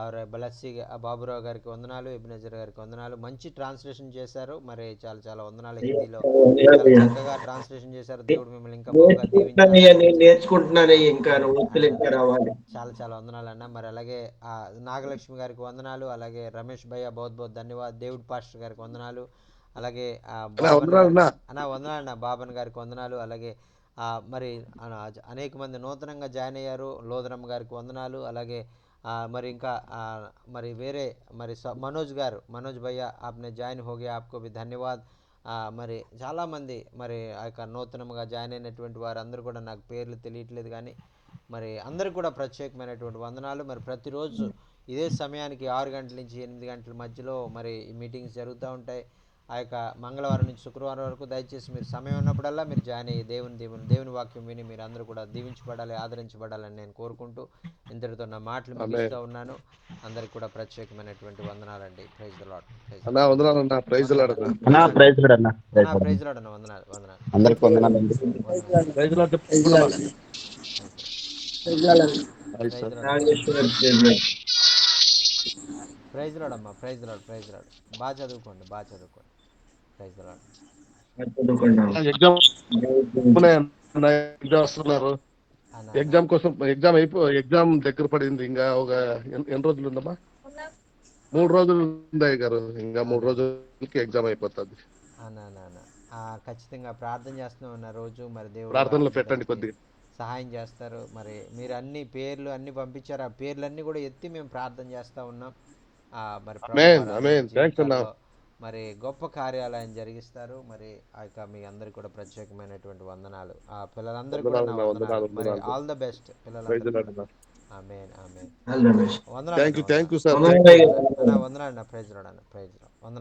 और బలస్సి బాబురావు గారికి వందనాలు, ఎబినెజర్ గారికి వందనాలు, మంచి ట్రాన్స్లేషన్ చేశారు, మరి చాలా చాలా వందనాలు, హిందీలో చాలా చక్కగా ట్రాన్స్లేషన్ చేశారు, దేవుడు మిమ్మల్ని ఇంకా బాగా దీవించాలి, నేర్చుకుంటున్నానయ్య, ఇంకా ఒత్తులు ఇంకా రావాలి. చాలా చాలా వందనాలు అన్న। మరి అలాగే నాగలక్ష్మి గారికి వందనాలు, అలాగే రమేష్ భయ్య बहुत बहुत ధన్యవాद, దేవుడ్ పాస్టర్ గారికి వందనాలు, అలాగే బాబన్ అన్న వందనాలు అన్న, బాబన్ గారికి వందనాలు, అలాగే మరి అనేక మంది నూతనంగా జాయిన్ అయ్యారు, లోదరమ్మ గారికి వందనాలు, అలాగే మరి ఇంకా మరి వేరే మరి మనోజ్ గారు, మనోజ్ భయ్య आपने జాయిన్ हो गया, आपको भी धन्यवाद। మరి చాలామంది మరి ఆ యొక్క నూతనంగా జాయిన్ అయినటువంటి వారు అందరూ కూడా నాకు పేర్లు తెలియట్లేదు, కానీ మరి అందరికి కూడా ప్రత్యేకమైనటువంటి వందనాలు। మరి ప్రతిరోజు ఇదే సమయానికి 6 గంటల నుంచి 8 గంటల మధ్యలో మరి ఈ మీటింగ్స్ జరుగుతూ ఉంటాయి। ఆ యొక్క మంగళవారం నుంచి శుక్రవారం వరకు దయచేసి మీరు సమయం ఉన్నప్పుడల్లా మీరు జాయిన్ అయ్యి దేవుని వాక్యం విని మీరు అందరూ కూడా దీవించబడాలి, ఆదరించబడాలని నేను కోరుకుంటూ ఇంతటితో నా మాటలు ముగిస్తూ ఉన్నాను। అందరికి కూడా ప్రత్యేకమైనటువంటి వందనాలండి। Praise the Lord. Praise Lord అన్న, వందనాలు వందనాలు అందరికి వందనాలండి। ప్రైజ్ లార్డ్ అమ్మా, ప్రైజ్ లార్డ్, ప్రైజ్ లార్డ్। బాగా చదువుకోండి, బాగా చదువుకోండి। Praise the Lord. వస్తున్నారు ఎగ్జామ్ కోసం, ఎగ్జామ్ దగ్గర పడింది, ఇంకా ఒక ఎన్ని రోజులు ఉందమ్మా? 3 రోజులు ఉంది గారు, ఇంకా 3 రోజులకి ఎగ్జామ్ అయిపోతుంది। ఖచ్చితంగా ప్రార్థన చేస్తూనే ఉన్న రోజు, మరి దేవుడు ప్రార్థనలో పెట్టండి కొద్దిగా, సహాయం చేస్తారు। మరి మీరు అన్ని పేర్లు అన్ని పంపించారు, ఆ పేర్లన్నీ కూడా ఎత్తి మేము ప్రార్థన చేస్తూ ఉన్నాం। మరి జీవితాల్లో మరి గొప్ప కార్యాలయం జరిగిస్తారు। మరి ఆ యొక్క మీ అందరికి కూడా ప్రత్యేకమైనటువంటి వందనాలు, ఆ పిల్లలందరికీ కూడా నా వందనాలు, మరి ఆల్ ద బెస్ట్ పిల్లలందరూ। ఆమేన్ ఆమేన్। వందనాలు, థ్యాంక్ యూ సార్, వందనాలు అన్న, ప్రైజ్ లార్డ్ అన్న, ప్రైజ్ లార్డ్, వందనాలు।